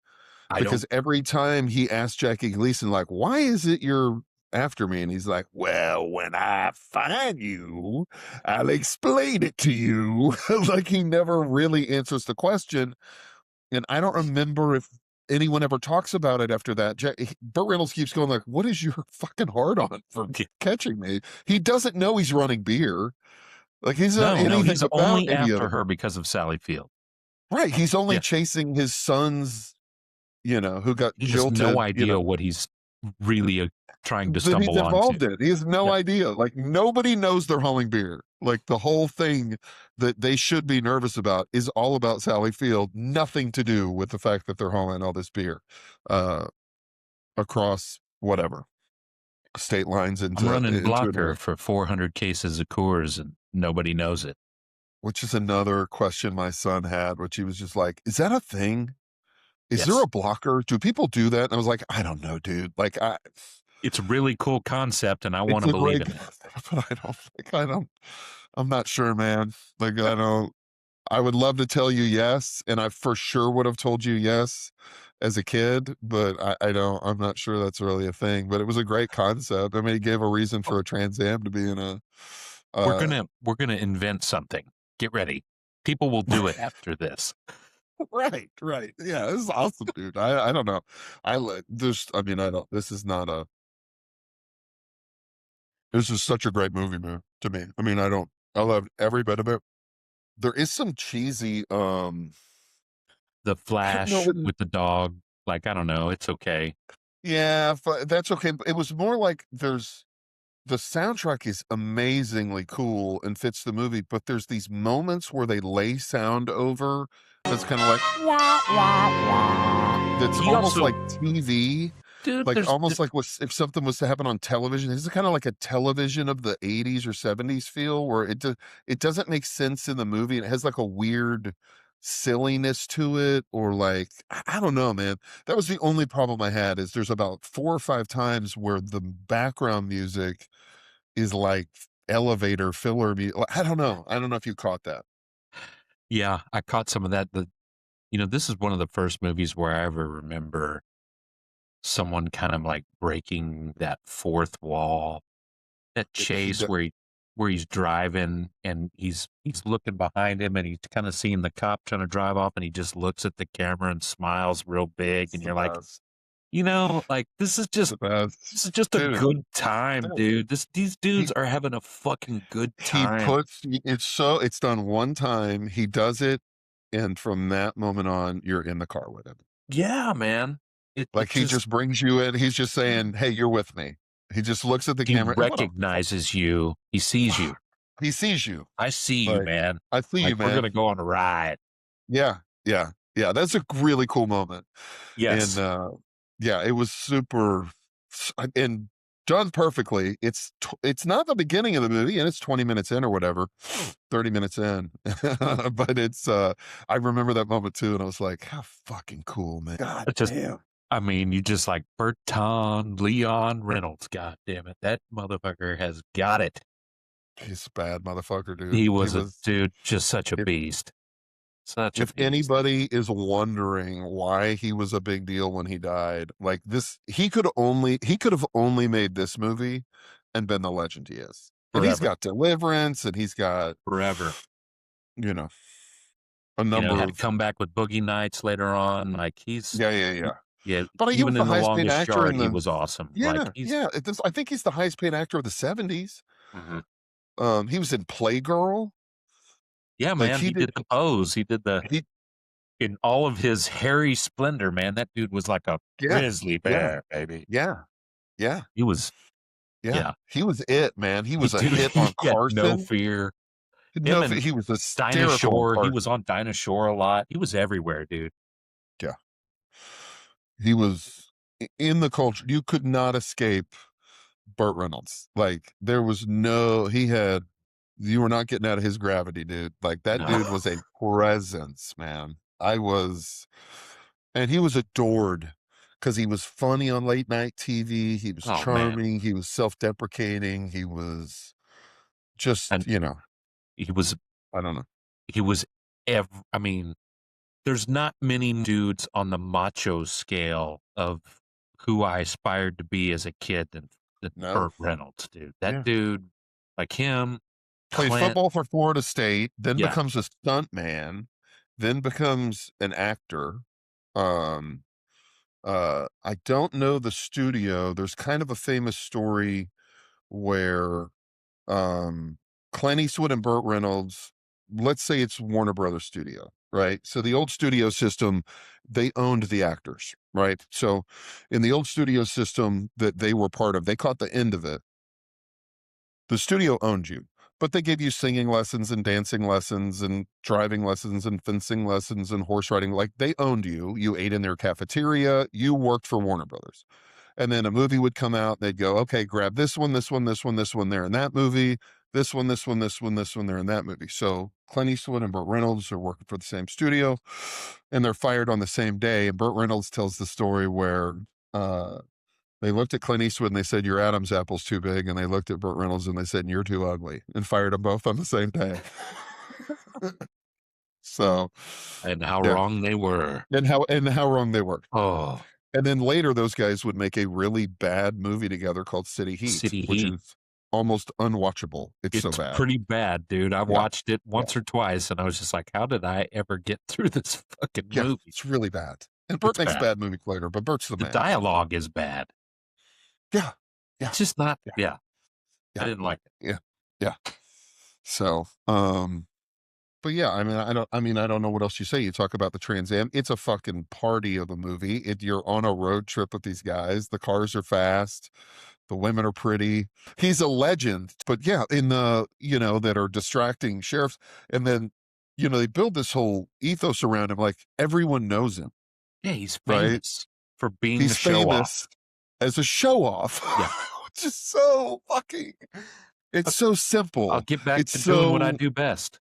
Because every time he asks Jackie Gleason, like, why is it you're after me? And he's like, well, when I find you, I'll explain it to you. Like he never really answers the question. And I don't remember if anyone ever talks about it after that. Burt Reynolds keeps going like, what is your fucking heart on for catching me? He doesn't know he's running beer. Like he's not anything he's about only any after of her because of Sally Field. Right. He's only chasing his son's, who got He jilted. has no idea what he's really trying to stumble he's involved onto. in. He has no idea. Like nobody knows they're hauling beer. Like the whole thing that they should be nervous about is all about Sally Field. Nothing to do with the fact that they're hauling all this beer across whatever state lines. I'm running blocker for 400 cases of Coors and nobody knows it. Which is another question my son had, which he was just like, is that a thing? Is there a blocker? Do people do that? And I was like, I don't know, dude. Like, it's a really cool concept, and I want to believe in it. But I'm not sure, man. Like, I would love to tell you yes, and I for sure would have told you yes as a kid, but I'm not sure that's really a thing. But it was a great concept. I mean, it gave a reason for a Trans Am to be in a. We're gonna invent something. Get ready. People will do it after this. Right. Yeah, this is awesome, dude. I don't know. This is such a great movie, man, to me. I mean, I loved every bit of it. There is some cheesy, the Flash with the dog. Like, I don't know. It's okay. Yeah, that's okay. It was more like there's the soundtrack is amazingly cool and fits the movie, but there's these moments where they lay sound over that's kind of like that's He almost also, like TV, dude, like almost like if something was to happen on television. This is kind of like a television of the 80s or 70s feel where it doesn't make sense in the movie. And it has like a weird silliness to it, or like I don't know, man. That was the only problem I had is there's about 4 or 5 times where the background music is like elevator filler music. I don't know. I don't know if you caught that. yeah, I caught some of that. This is one of the first movies where I ever remember someone kind of like breaking that fourth wall, that He chase where he's driving and he's looking behind him and he's kind of seeing the cop trying to drive off and he just looks at the camera and smiles real big it's and the you're like, best. like this is It's just the best. this is just a Dude, good time, dude. These dudes he are having a fucking good he time. puts it's done one time, he does it, and from that moment on, you're in the car with him. Yeah, man. It Like he just just brings you in. He's just saying, "Hey, you're with me." He just looks at the he camera and what a recognizes you. He sees you. he sees you. I see you, Like man. I see Like you, we're man. gonna go on a ride. Yeah, yeah, yeah. That's a really cool moment. And Yes. yeah, it was super and done perfectly. It's not the beginning of the movie, and it's 20 minutes in or whatever, 30 minutes in. But it's I remember that moment too, and I was like, how fucking cool, man. God It's just damn. I mean, you just like Berton Leon Reynolds. God damn it. That motherfucker has got it. He's a bad motherfucker, dude. He He was a was dude, just such a if beast. Such a if beast. anybody is wondering why he was a big deal when he died, like this, he could have only made this movie and been the legend he is. And he's Forever. got Deliverance, and he's got, Forever. you know, a number Had to of come back with Boogie Nights later on. Like yeah, yeah, yeah. yeah, But he was even the in The highest paid Longest actor Yard, in he the was awesome. Like yeah, yeah. I think he's the highest paid actor of the 70s. Mhm. He was in Playgirl. Yeah, Like man, he did the pose. He did the he in all of his hairy splendor, man. That dude was like a yeah, grizzly yeah, bear, baby. yeah, yeah, He was, yeah. yeah. He was it, man. He was a Dude, hit he on had no Carson. fear. Him No, and he was Dinah hysterical on Shore, he was Carson. on Dinah Shore a lot. He was everywhere, dude. Yeah, he was in the culture. You could not escape Burt Reynolds. Like there was no, you were not getting out of his gravity, dude. Like that No. dude was a presence, man. And he was adored because he was funny on late night TV. He was Oh man. charming. He was self-deprecating. He was just, And he was I don't know. he was I mean, there's not many dudes on the macho scale of who I aspired to be as a kid than No. Burt Reynolds, dude. That Yeah. dude, like him, Played Clint. football for Florida State, then Yeah. becomes a stunt man, then becomes an actor. Um, I don't know the studio. There's kind of a famous story where um Clint Eastwood and Burt Reynolds, let's say it's Warner Brothers Studio, right? So the old studio system, they owned the actors, right? So in the old studio system that they were part of, they caught the end of it. The studio owned you, but they gave you singing lessons and dancing lessons and driving lessons and fencing lessons and horse riding. Like they owned you. You ate in their cafeteria. You worked for Warner Brothers. And then a movie would come out. They'd go, okay, grab this one, this one, this one, this one there in that movie. This one, this one, this one, this one there in that movie. So Clint Eastwood and Burt Reynolds are working for the same studio, and they're fired on the same day. And Burt Reynolds tells the story where they looked at Clint Eastwood and they said, your Adam's apple's too big. And they looked at Burt Reynolds and they said, you're too ugly, and fired them both on the same day. So, And how yeah. wrong they were. And how wrong they were. Oh, And then later, those guys would make a really bad movie together called City Heat, which is almost unwatchable. It's so bad. Pretty bad, dude. I watched it once or twice, and I was just like, how did I ever get through this fucking movie? It's really bad. And Burt makes bad movies later, but Burt's the man. The dialogue is bad. Yeah. It's just not, I didn't like it. Yeah. So, but yeah, I don't know what else you say. You talk about the Trans Am. It's a fucking party of a movie. You're on a road trip with these guys. The cars are fast. The women are pretty. He's a legend, but yeah, in the, that are distracting sheriffs. And then, they build this whole ethos around him. Like everyone knows him, Yeah, he's right? famous for being He's a show off. famous as a show off. Yeah. Which is so fucking, it's so simple. I'll get back It's to so doing what I do best,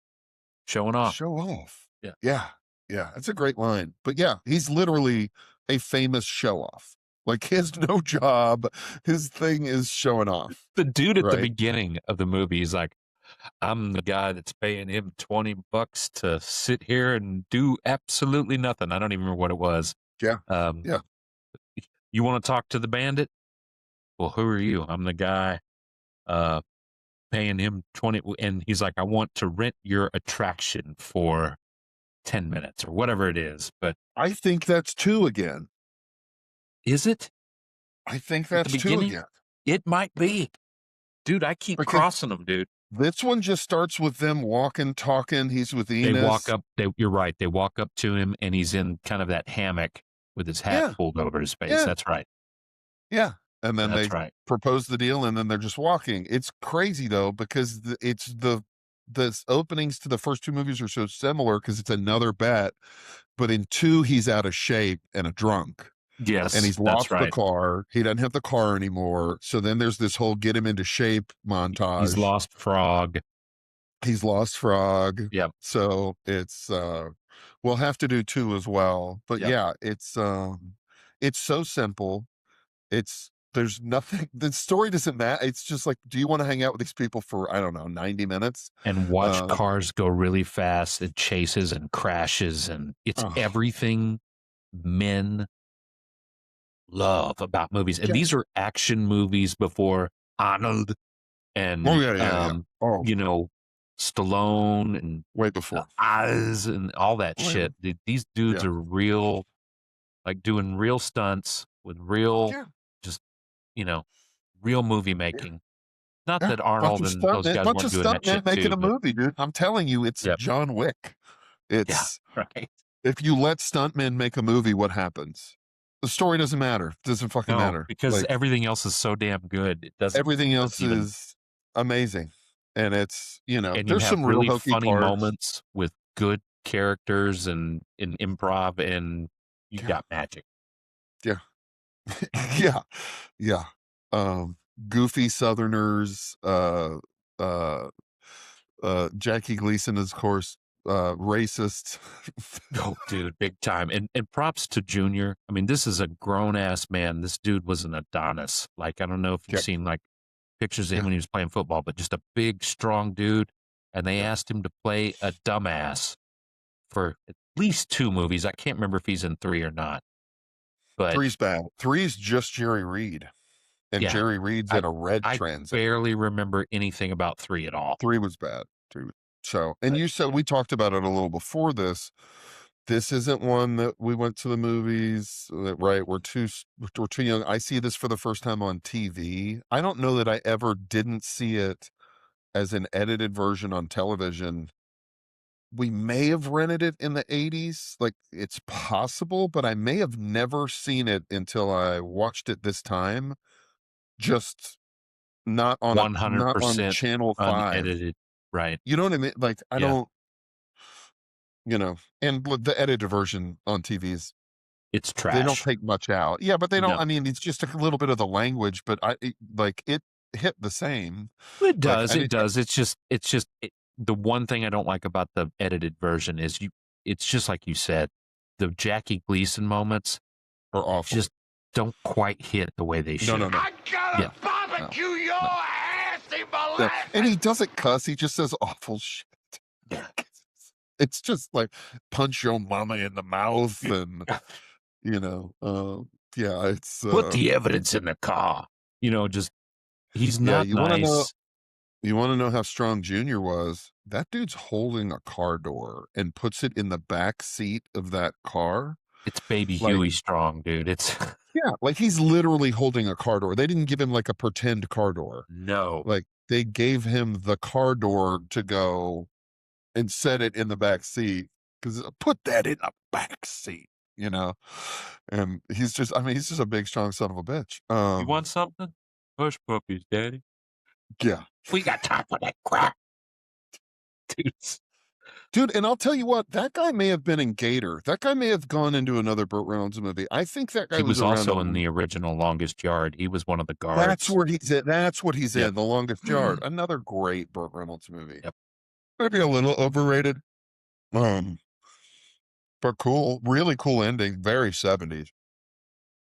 showing off. show off. Yeah. Yeah. Yeah. That's a great line. But yeah, he's literally a famous show off. Like he has no job. His thing is showing off. The dude at the Right. beginning of the movie is like, I'm the guy that's paying him $20 to sit here and do absolutely nothing. I don't even remember what it was. Yeah. Yeah. You want to talk to the bandit? Well, who are you? I'm the guy paying him 20. And he's like, I want to rent your attraction for 10 minutes or whatever it is. But I think that's 2 again. is it? I think that's 2 again. It might be. Dude, I keep crossing them, dude. This one just starts with them walking, talking. He's with Enos. They walk up. You're right. They walk up to him, and he's in kind of that hammock with his hat pulled over his face. Yeah. That's right. Yeah. And then That's they right. propose the deal, and then they're just walking. It's crazy, though, because the openings to the first 2 movies are so similar because it's another bet. But in 2, he's out of shape and a drunk. Yes, and he's lost that's right. the car. He doesn't have the car anymore. So then there's this whole get him into shape montage. He's lost Frog. Yep. So it's we'll have to do 2 as well. But yeah, it's so simple. There's nothing, the story doesn't matter. It's just like, do you want to hang out with these people for, I don't know, 90 minutes? And watch cars go really fast and chases and crashes. And it's everything men love about movies. And these are action movies before Arnold and, Stallone and way before Oz and all that shit. These dudes are real, like doing real stunts with real, just, real movie making. Not that Arnold and those guys weren't doing that shit making too, a movie, dude. I'm telling you, it's John Wick. It's right. If you let stuntmen make a movie, what happens? The story doesn't matter. It doesn't fucking matter because everything else is so damn good. It doesn't. Everything else is amazing, and it's and there's some really real funny parts. moments with good characters and in improv, and you got magic. Yeah, yeah. Goofy Southerners. Jackie Gleason is, of course, racist. Oh, dude, big time. And props to Junior. I mean, this is a grown ass man. This dude was an Adonis. Like, I don't know if you've seen like pictures of him when he was playing football, but just a big, strong dude. And they asked him to play a dumbass for at least 2 movies. I can't remember if he's in 3 or not. But 3's bad. 3's just Jerry Reed. And Jerry Reed's in a red Transit. I barely remember anything about 3 at all. 3 was bad. So, and you said, we talked about it a little before this. This isn't one that we went to the movies, right? We're too young. I see this for the first time on TV. I don't know that I ever didn't see it as an edited version on television. We may have rented it in the 80s. Like, it's possible, but I may have never seen it until I watched it this time. Just not on 100% not on Channel 5. Unedited. Right. You know what I mean? Like, I don't, and the edited version on TVs, it's trash. They don't take much out. Yeah, but they don't, I mean, it's just a little bit of the language, but it hit the same. It does. It does. It's just the one thing I don't like about the edited version is it's just like you said, the Jackie Gleason moments are awful. Just don't quite hit the way they should. No. I gotta barbecue your ass, and he doesn't cuss. He just says awful shit. Yeah. It's just like punch your mama in the mouth, and it's put the evidence in the car. Just he's not nice. You want to know how strong Junior was? That dude's holding a car door and puts it in the back seat of that car. It's baby Huey strong, dude. It's like he's literally holding a car door. They didn't give him like a pretend car door. No, like they gave him the car door to go and set it in the back seat, because put that in the back seat, and he's just a big, strong son of a bitch. You want something? Hush puppies, Daddy. Yeah. We got time for that crap. Dudes. Dude, and I'll tell you what, that guy may have been in Gator. That guy may have gone into another Burt Reynolds movie. I think that guy He was was around also a in the original Longest Yard. He was one of the That's guards. where he's in. That's what he's Yep. in, The Longest Yard. Another great Burt Reynolds movie. Yep. Maybe a little overrated. But cool. Really cool ending. Very 70s.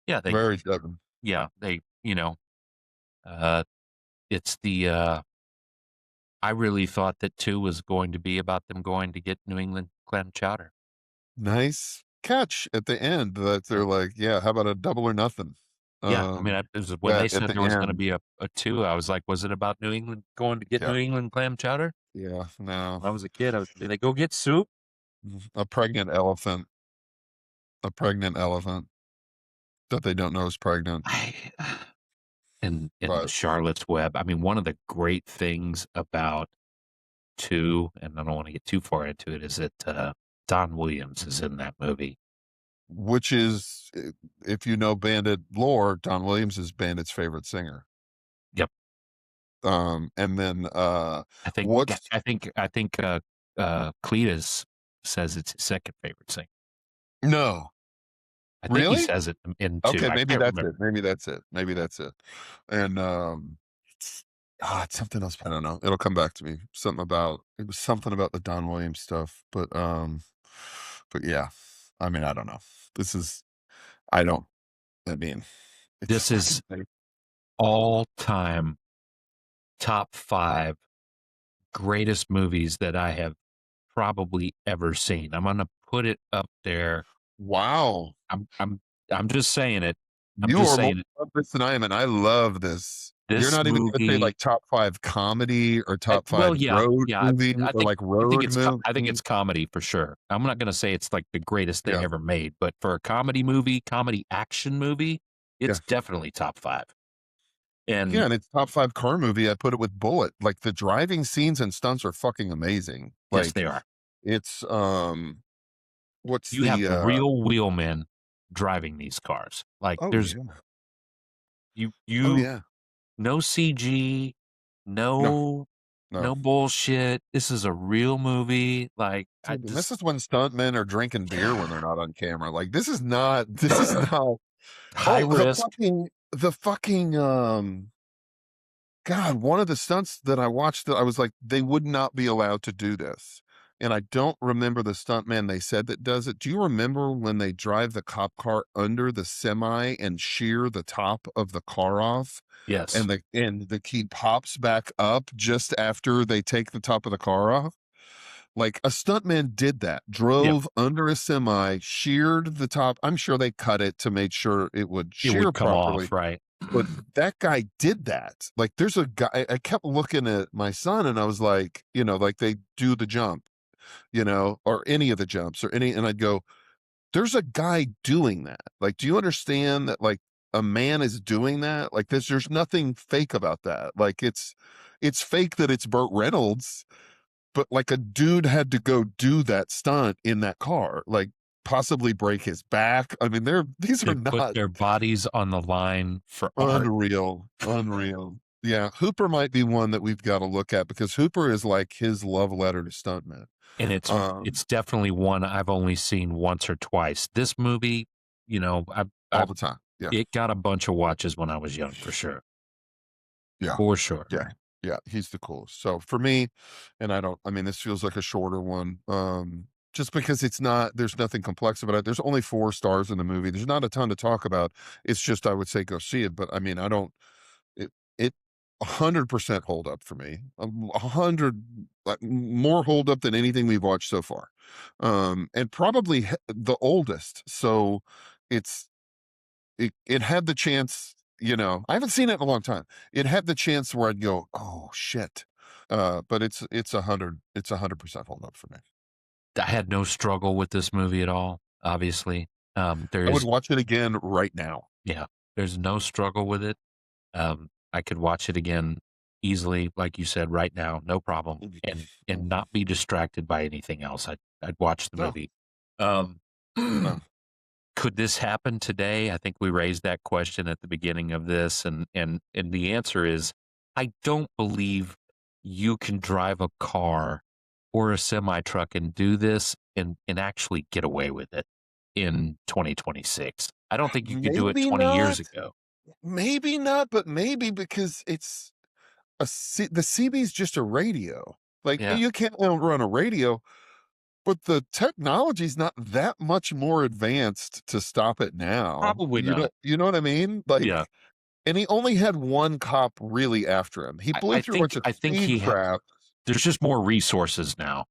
Yeah, Very 70s. they, it's the, I really thought that 2 was going to be about them going to get New England clam chowder. Nice catch at the end that they're like, yeah, how about a double or nothing? Yeah, I mean, it was when That they at said the there was gonna end. be a 2, I was like, "Was it about New England going to get Yeah. New England clam chowder?" Yeah. No. When I was a kid, did they go get soup? A pregnant elephant. A pregnant elephant that they don't know is pregnant. And But Charlotte's Web. I mean, one of the great things about 2, and I don't wanna get too far into it, is that, Don Williams is in that movie. which is, if you know Bandit lore, Don Williams is Bandit's favorite singer. Yep. And then I think what's Cletus says it's his second favorite singer. no, I think he really? says it in 2. Okay, I maybe can't that's remember. it. Maybe that's it. Maybe that's it. And it's something else. I don't know. It'll come back to me. It was something about the Don Williams stuff. But yeah. I mean, I don't know. This is I don't I mean it's This is fucking all-time top 5 greatest movies that I have probably ever seen. I'm gonna put it up there. wow. I'm just saying it. I'm You just are more saying it. of this than I am, and I love this. You're This not even gonna say movie like top 5 comedy or top well, 5 yeah, road yeah. movie or like road I think movie. it's comedy for sure. I'm not gonna say it's like the greatest thing Yeah, ever made, but for a comedy movie, comedy action movie, yeah. it's definitely top 5. Yeah, And and it's top 5 car movie. I put it with Bullet. Like the driving scenes and stunts are fucking amazing. yes, Like they are. it's what's You have the real wheelmen driving these cars. Like oh there's yeah. Oh you yeah. no CG, No, no no. no bullshit. This is a real movie. Like I Dude, and this just is when stuntmen are drinking beer when they're not on camera. Like this is not high oh risk. the fucking God, one of the stunts that I watched that I was like, they would not be allowed to do this. And I don't remember the stuntman they said that does it. Do you remember when they drive the cop car under the semi and shear the top of the car off? Yes. And the key pops back up just after they take the top of the car off? Like a stuntman did that, Yep. drove under a semi, sheared the top. I'm sure they cut it to make sure it would It shear would come properly. off, right? But that guy did that. Like, there's a guy I kept looking at my son and I was like, like they do the jump, or any of the jumps or any, and I'd go, there's a guy doing that. Like, do you understand that, like, a man is doing that? Like, there's nothing fake about that. Like, it's fake that it's Burt Reynolds, but like a dude had to go do that stunt in that car, like possibly break his back. I mean, these They are put not their bodies on the line for art. unreal. Yeah, Hooper might be one that we've got to look at because Hooper is like his love letter to stuntmen. And it's definitely one I've only seen once or twice. This movie, All the time. Yeah, it got a bunch of watches when I was young, for sure. yeah, For sure. yeah, yeah. He's the coolest. So for me, and I mean, this feels like a shorter one. Just because there's nothing complex about it. There's only 4 stars in the movie. There's not a ton to talk about. It's just I would say go see it. But I mean, I don't. It 100% hold up for me. 100 like, more hold up than anything we've watched so far. And probably the oldest. So it's it had the chance, I haven't seen it in a long time. It had the chance where I'd go, "Oh shit." But it's 100% hold up for me. I had no struggle with this movie at all, obviously. I would There's watch it again right now. yeah, there's no struggle with it. I could watch it again easily, like you said, right now, no problem, and not be distracted by anything else. I'd watch the No, movie. no. could this happen today? I think we raised that question at the beginning of this, and the answer is, I don't believe you can drive a car or a semi truck and do this and actually get away with it in 2026. I don't think you could do it Maybe 20 years not. ago. Maybe not, but maybe because it's the CB's just a radio. Like Yeah, you can't run a radio, but the technology's not that much more advanced to stop it now. probably not. You know what I mean? Like, Yeah, and he only had one cop really after him. He blew through a bunch of I think speed traps. there's just more resources now.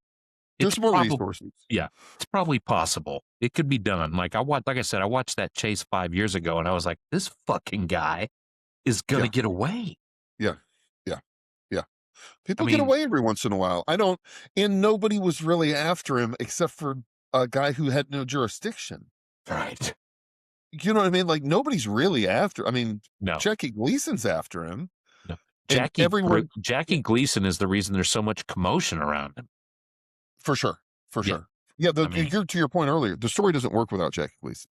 It's There's more probably resources. Yeah, it's probably possible. It could be done. Like I said, I watched that chase 5 years ago, and I was like, this fucking guy is gonna Yeah, get away. yeah, yeah, yeah. I People get mean, away every once in a while. And nobody was really after him except for a guy who had no jurisdiction. right? You know what I mean? Like nobody's really after. I mean, No, Jackie Gleason's after him, no. and everyone Jackie Gleason is the reason there's so much commotion around him. for sure, for Yeah, sure. Yeah, I mean, you're to your point earlier. The story doesn't work without Jackie Gleason.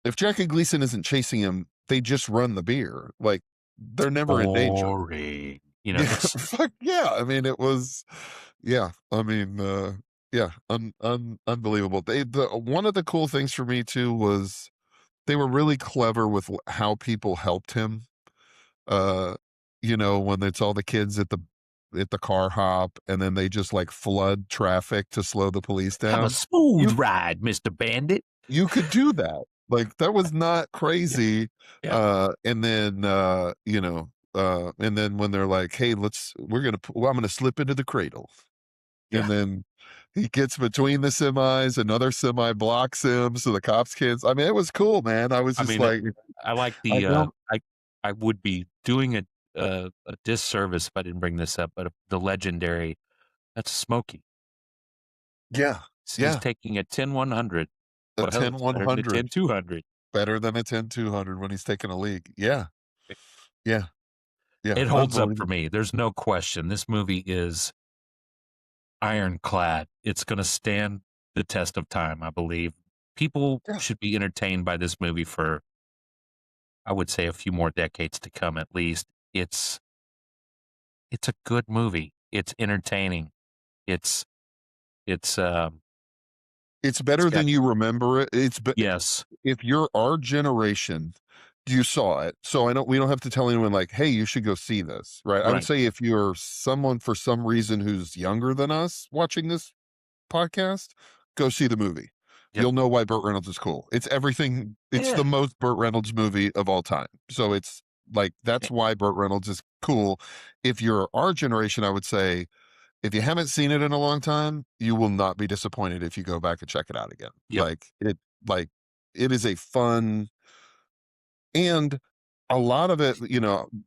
If Jackie Gleason isn't chasing him, they just run the beer. Like they're never in danger. boring. You know, Yeah, it's fuck yeah. I mean, it was, yeah. I mean, yeah, unbelievable. One of the cool things for me too was they were really clever with how people helped him. Uh, when it's all the kids at the car hop, and then they just like flood traffic to slow the police have a down. smooth ride, Mr. Bandit. You could do that. Like that was not Yeah, crazy. yeah, And then and then when they're like, "Hey, I'm gonna slip into the cradle," and yeah. then he gets between the semis, another semi blocks him, so the cops can't. I mean, it was cool, man. I was I just mean, like, I like I the don't. I would be doing a disservice if I didn't bring this up, but the legendary, that's Smokey. Yeah, He's yeah. taking a 10-100. A Well, ten it's one better than a hundred 10-200. better than a 10-200 when he's taking a league. Yeah, yeah, yeah. It holds up for Unbelievable. me. There's no question. This movie is ironclad. It's going to stand the test of time, I believe. People Yeah. should be entertained by this movie for, I would say, a few more decades to come at least. It's a good movie. It's entertaining. It's it's It's it's better got than you remember it. yes, If you're our generation, you saw it. So we don't have to tell anyone like, hey, you should go see this, right? I would right. say if you're someone for some reason who's younger than us watching this podcast, go see the movie. Yep. You'll know why Burt Reynolds is cool. It's everything. It's Yeah. the most Burt Reynolds movie of all time. So it's like that's why Burt Reynolds is cool. If you're our generation, I would say if you haven't seen it in a long time, you will not be disappointed if you go back and check it out again. Yep. Like it is a fun, and a lot of it,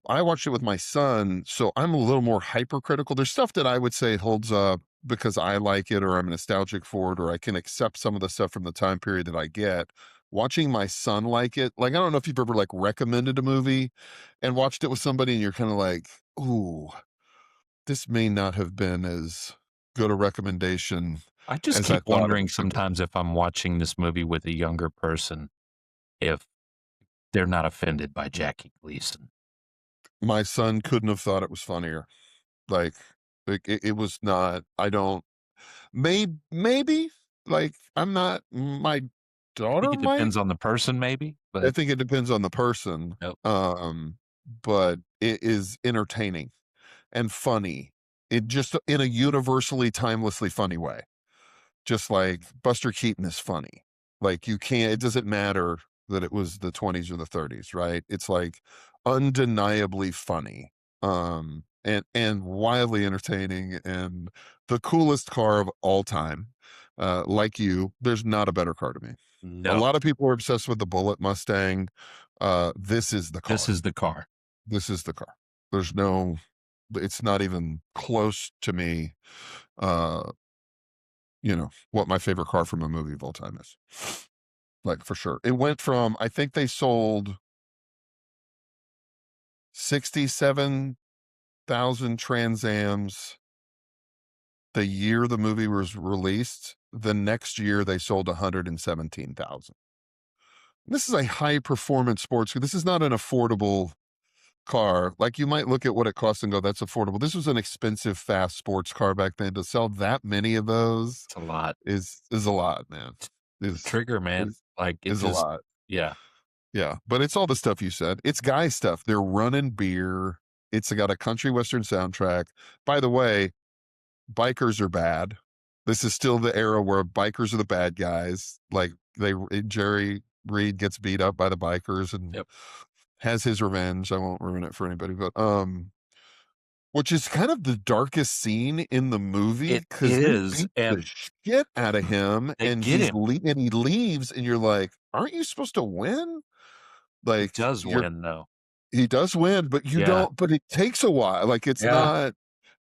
I watched it with my son, so I'm a little more hypercritical. There's stuff that I would say holds up because I like it or I'm nostalgic for it or I can accept some of the stuff from the time period that I get. Watching my son like it, like I don't know if you've ever like recommended a movie and watched it with somebody and you're kind of like, ooh, this may not have been as good a recommendation I just as I keep thought it wondering was gonna be. sometimes if I'm watching this movie with a younger person, if they're not offended by Jackie Gleason. My son couldn't have thought it was funnier. Like, it was not. I don't. Maybe like I'm not. My I think daughter it might. depends on the person, maybe, I but think it depends on the person. nope. But it is entertaining and funny. It just in a universally timelessly funny way. Just like Buster Keaton is funny. Like you can't, it doesn't matter that it was the 20s or the 30s, right? It's like undeniably funny. And wildly entertaining and the coolest car of all time. Like you, there's not a better car to me. A No, lot of people are obsessed with the Bullet Mustang. This is the this car. is the car. This is the car. There's no, it's not even close to me. Uh, what my favorite car from a movie of all time is. Like for sure. It went from, I think they sold 67,000 Trans Ams the year the movie was released. The next year they sold 117,000. This is a high performance sports car. This is not an affordable car. Like you might look at what it costs and go, that's affordable. This was an expensive, fast sports car back then. To sell that many of those It's a lot. is a lot, man. Trigger, man. Like it Is a just, lot. yeah. Yeah, but it's all the stuff you said. It's guy stuff. They're running beer. It's got a country western soundtrack. By the way, bikers are bad. This is still the era where bikers are the bad guys. Like Jerry Reed gets beat up by the bikers and Yep. has his revenge. I won't ruin it for anybody, but which is kind of the darkest scene in the movie It because is, and the shit out of him, they and get he's him. and he leaves, and you're like, aren't you supposed to win? He Like does win though. he does win, but you Yeah. don't. But it takes a while. Like it's Yeah. not.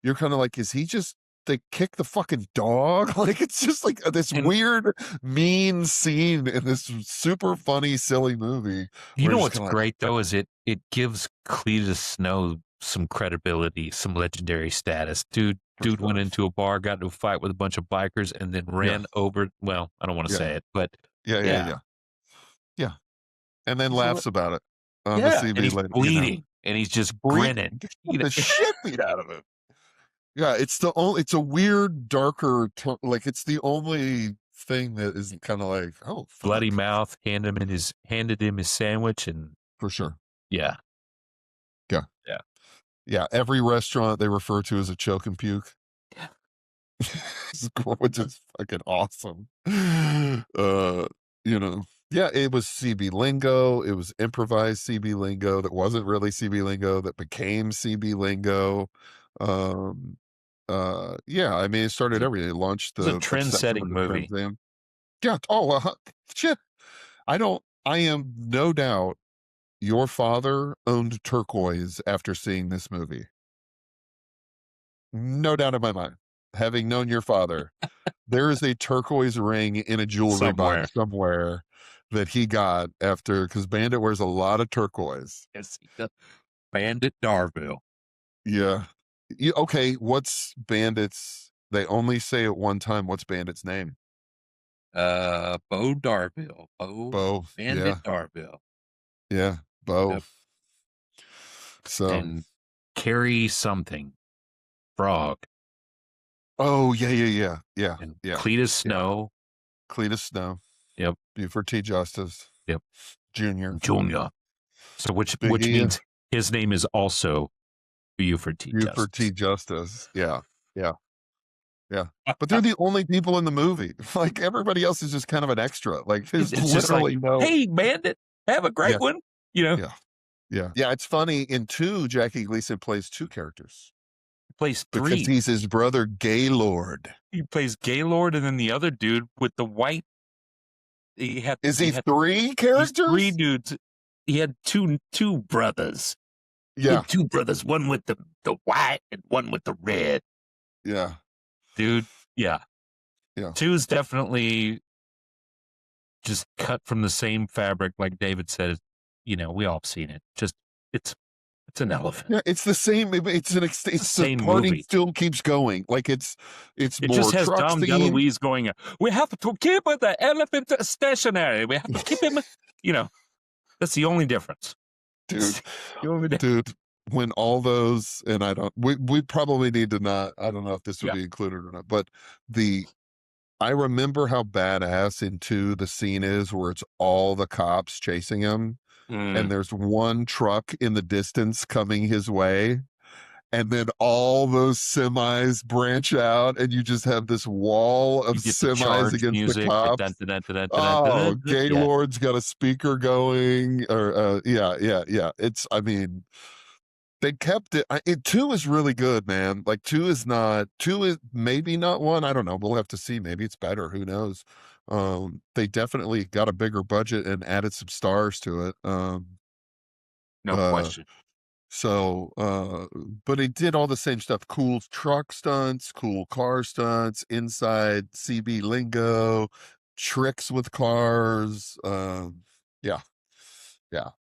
You're kind of like, is he just? They kick the fucking dog. Like it's just like this And- weird, mean scene in this super funny, silly movie. You where know it's what's kinda like, great though is it gives Cletus Snow some credibility, some legendary status. Dude went sure. into a bar, got into a fight with a bunch of bikers, and then ran over. Well, I don't want to Yeah. say it, but Yeah. And then So- laughs about it on yeah, the CB and he's later. bleeding, and he's just grinning. You know? The shit beat out of him. Yeah, it's a weird, darker, like it's the only thing that isn't kind of like, oh, fuck. Bloody mouth. Handed him his sandwich, and For sure. yeah. Yeah, every restaurant they refer to as a choke and puke. Which is fucking awesome. Yeah, it was CB lingo. It was improvised CB lingo that wasn't really CB lingo that became CB lingo. Yeah, I mean, it started everything. It launched It's a the trend-setting movie. Trans Am. Yeah. Oh, shit. I am no doubt your father owned turquoise after seeing this movie. No doubt in my mind. Having known your father, there is a turquoise ring in a jewelry box somewhere that he got after, because Bandit wears a lot of turquoise. Yes, Bandit Darville. Yeah. Okay, what's Bandit's? They only say it one time. What's Bandit's name? Bo Darville. Bo. Bandit Darville. Yeah, Bo. Yep. So. And Carrie something. Frog. Oh, yeah. And Cletus Snow. Cletus Snow. Yep. Buford T. Justice. Yep. Junior. So which means his name is also Buford T. Justice. Yeah. But they're the only people in the movie. Like everybody else is just kind of an extra. Like there's It's just literally like, no. hey, Bandit, have a great one. You know. Yeah. It's funny. In 2, Jackie Gleason plays 2 characters. He plays 3. Because he's his brother Gaylord. He plays Gaylord, and then the other dude with the white. Is he 3 characters? 3 dudes. He had two brothers. He Yeah. had 2 brothers, one with the white and one with the red. Yeah. Dude, yeah. 2 is definitely just cut from the same fabric, like David said. You know, we all have seen it. Just it's an elephant. Yeah, it's the same. It's the same party movie. still keeps going. Like it It more just has truck Dom themed. DeLuise going, we have to keep the elephant stationary. We have to keep him, you know. That's the only difference. Dude. The only difference. Dude, when all those, and we probably need to not, I don't know if this would be included or not, but I remember how badass in 2 the scene is where it's all the cops chasing him. And there's one truck in the distance coming his way, and then all those semis branch out, and you just have this wall of semis against the cops. Oh, Gaylord's got a speaker going, or yeah. They kept it. 2 is really good, man. Like 2 is maybe not 1. I don't know. We'll have to see. Maybe it's better. Who knows? They definitely got a bigger budget and added some stars to it. No question. So, but it did all the same stuff. Cool truck stunts, cool car stunts, inside CB lingo, tricks with cars. Yeah.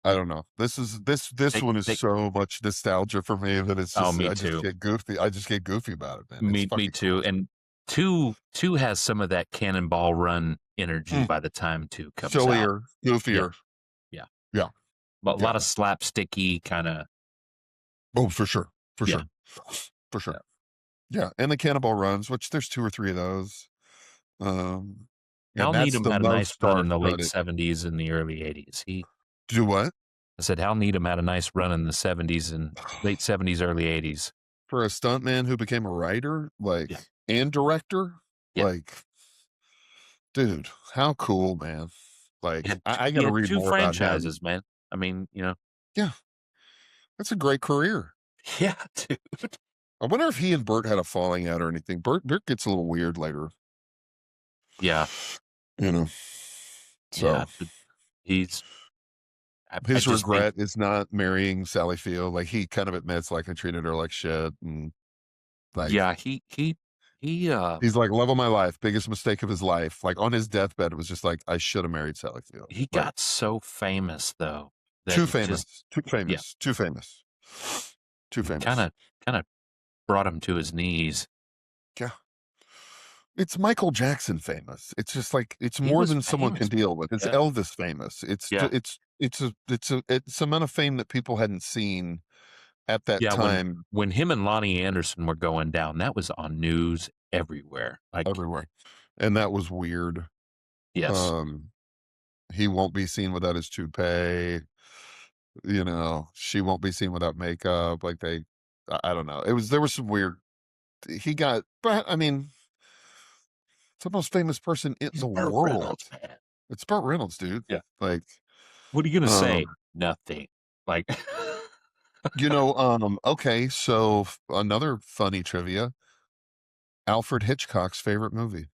I don't know. This one is so much nostalgia for me that it's just, just get goofy. I just get goofy about it, man. Me too. Awesome. And two has some of that Cannonball Run energy by the time 2 comes out. Goofier. Yeah. But a Yeah. lot of slapsticky kind of. Oh, for sure. For Yeah. sure. For sure. Yeah. And the Cannonball Runs, which there's 2 or 3 of those. Hal And that's Needham the had a nice most run in the late star-studded. 70s and the early 80s. Do what? I said Hal Needham had a nice run in the 70s and late 70s, early 80s. For a stuntman who became a writer, Yeah. and director, Yeah. dude, how cool, man. I He gotta had read 2 more about him. franchises, man. I mean, Yeah, that's a great career. Yeah, dude. I wonder if he and Bert had a falling out or anything. Bert gets a little weird later, Yeah. so Yeah. He's. I his just think. regret is not marrying Sally Field. He kind of admits I treated her like shit, and Yeah. He. he's like, love of my life, biggest mistake of his life. On his deathbed, it was just I should have married Sally Field. He got so famous though that Too it just. famous, too Yeah. famous, too famous, too famous. Kind of brought him to his knees. Yeah. It's Michael Jackson famous. It's just it's He more was than someone can famous. deal with. It's Yeah. Elvis famous. Yeah. It's amount of fame that people hadn't seen at that Yeah. time When him and Lonnie Anderson were going down, that was on news everywhere. everywhere. And that was weird. Yes. He won't be seen without his toupee. She won't be seen without makeup. I don't know. There was some weird. But I mean, it's the most famous person in the Burt world. Reynolds, man. It's Burt Reynolds, dude. Yeah. Like, What are you gonna say? Nothing. Okay, so another funny trivia. Alfred Hitchcock's favorite movie.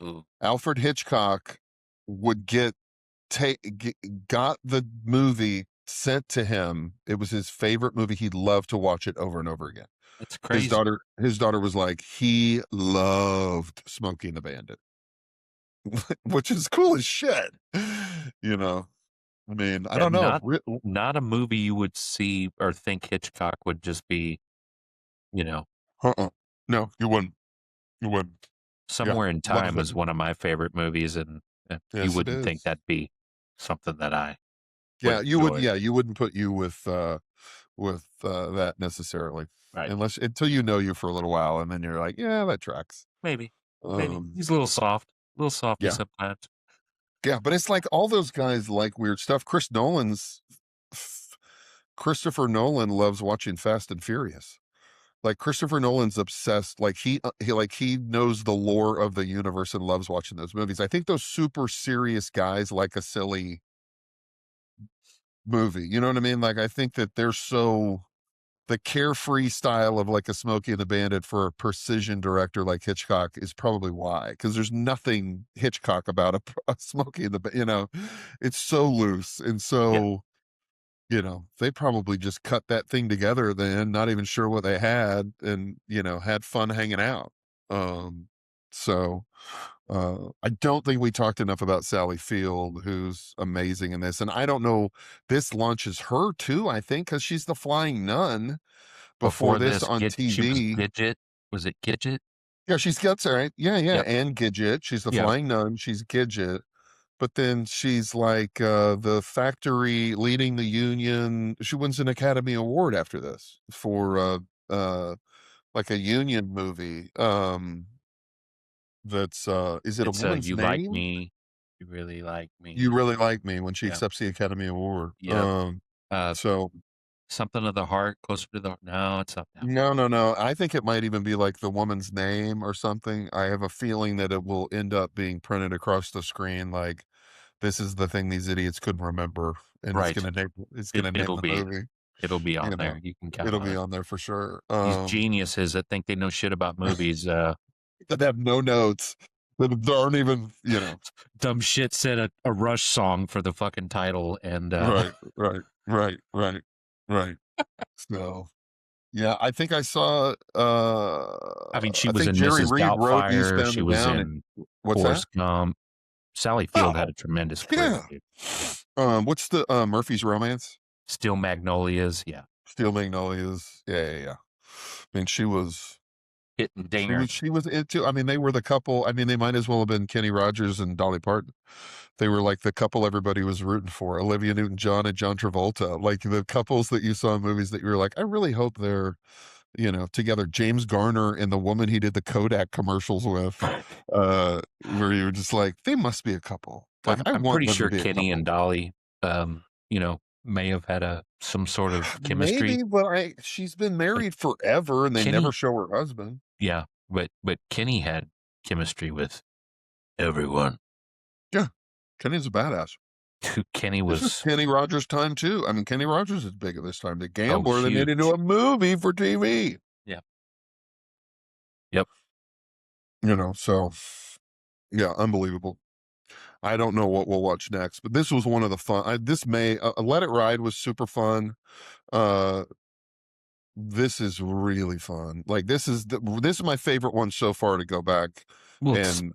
Ooh. Alfred Hitchcock would got the movie sent to him. It was his favorite movie. He'd love to watch it over and over again. That's crazy. His daughter was like, he loved Smokey and the Bandit, which is cool as shit. I mean, I don't know. Not a movie you would see or think Hitchcock would just be, No, you wouldn't. You wouldn't. Somewhere in Time is one of my favorite movies, and yes, you wouldn't think that'd be something that I. Yeah, you would. Yeah, you wouldn't put you with that necessarily, right? Until you for a little while, and then you're like, yeah, that tracks. Maybe he's a little soft, yeah. sometimes. Yeah, but it's all those guys like weird stuff. Christopher Nolan loves watching Fast and Furious. Christopher Nolan's obsessed. He knows the lore of the universe and loves watching those movies. I think those super serious guys like a silly movie. You know what I mean? I think that they're the carefree style of a Smokey and the Bandit for a precision director like Hitchcock is probably why, because there's nothing Hitchcock about a Smokey and the it's so loose and so they probably just cut that thing together then, not even sure what they had, and had fun hanging out. I don't think we talked enough about Sally Field, who's amazing in this. And I don't know, this launches her too, I think, because she's the flying nun before this on TV. She was Gidget. Was it Gidget? Yeah, she's Gidget, right? Yeah. Yep. And Gidget. She's the flying nun. She's Gidget. But then she's the factory leading the union. She wins an Academy Award after this for a union movie. That's is it it's a woman's You name? Like Me, You Really Like Me. You Really Like Me, when she accepts the Academy Award. Yeah. So Something of the Heart, Closer to the. No, it's not that. No. I think it might even be the woman's name or something. I have a feeling that it will end up being printed across the screen. This is the thing these idiots couldn't remember, and right. It's gonna name the movie. It'll be on there. You can count. It'll be on there for sure. These geniuses that think they know shit about movies. That have no notes. That aren't even, dumb shit said a Rush song for the fucking title, and right. So, yeah, I think I saw. I mean, she was in Jerry Mrs. Reed wrote Doubtfire. Eastbound She and was Down. in What's Forrest that? Gump. Sally Field had a tremendous career. Yeah. What's the Murphy's Romance? Steel Magnolias. Yeah. Steel Magnolias. Yeah. I mean, she was hitting dingers. She was into. I mean, they were the couple. I mean, they might as well have been Kenny Rogers and Dolly Parton. They were like the couple everybody was rooting for. Olivia Newton-John and John Travolta, like the couples that you saw in movies that you were like, I really hope they're, together. James Garner and the woman he did the Kodak commercials with, where you were just like, they must be a couple. Like, I'm want pretty them to sure be a Kenny couple. and Dolly, may have had some sort of chemistry. Maybe, but she's been married forever, and they Kenny- never show her husband. Yeah, but Kenny had chemistry with everyone. Yeah, Kenny's a badass. Kenny This is was Kenny Rogers' time too. I mean, Kenny Rogers is big at this time. The Gambler, they made huge. into a movie for TV. Yeah. Yep. So yeah, unbelievable. I don't know what we'll watch next, but this was one of the fun. Let It Ride was super fun. This is really fun. Like this is my favorite one so far to go back and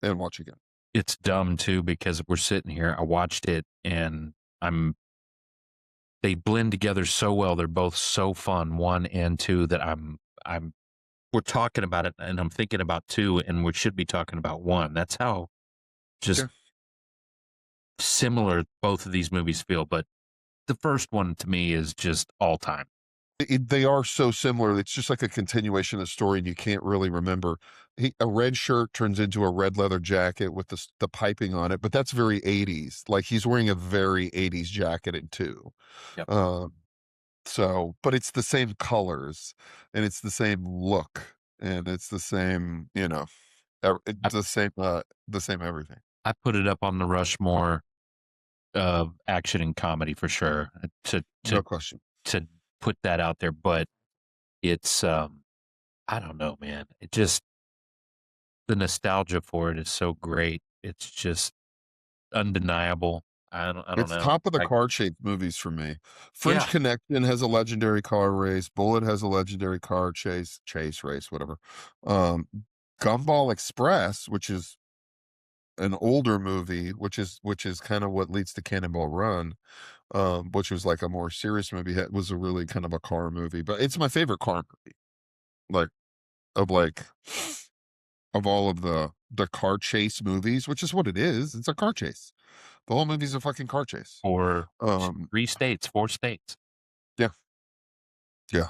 watch again. It's dumb too because we're sitting here. I watched it and they blend together so well. They're both so fun, 1 and 2, that we're talking about it and I'm thinking about 2 and we should be talking about 1. That's how just similar both of these movies feel. But the first one to me is just all time. They are so similar. It's just like a continuation of the story, and you can't really remember. A red shirt turns into a red leather jacket with the piping on it, but that's very 80s. Like he's wearing a very 80s jacket in 2. Yep. But it's the same colors, and it's the same look, and it's the same, it's the same everything. I put it up on the Rushmore of action and comedy for sure. No question. To put that out there, but it's I don't know, man. It just, the nostalgia for it is so great. It's just undeniable. I don't know. It's top of the car chase movies for me. French Connection has a legendary car race. Bullet has a legendary car chase race, whatever. Gumball Express, which is an older movie, which is kind of what leads to Cannonball Run, which was like a more serious movie. It was a really kind of a car movie, but it's my favorite car movie. Of all of the car chase movies, which is what it is. It's a car chase. The whole movie's a fucking car chase. Or 4 states. Yeah.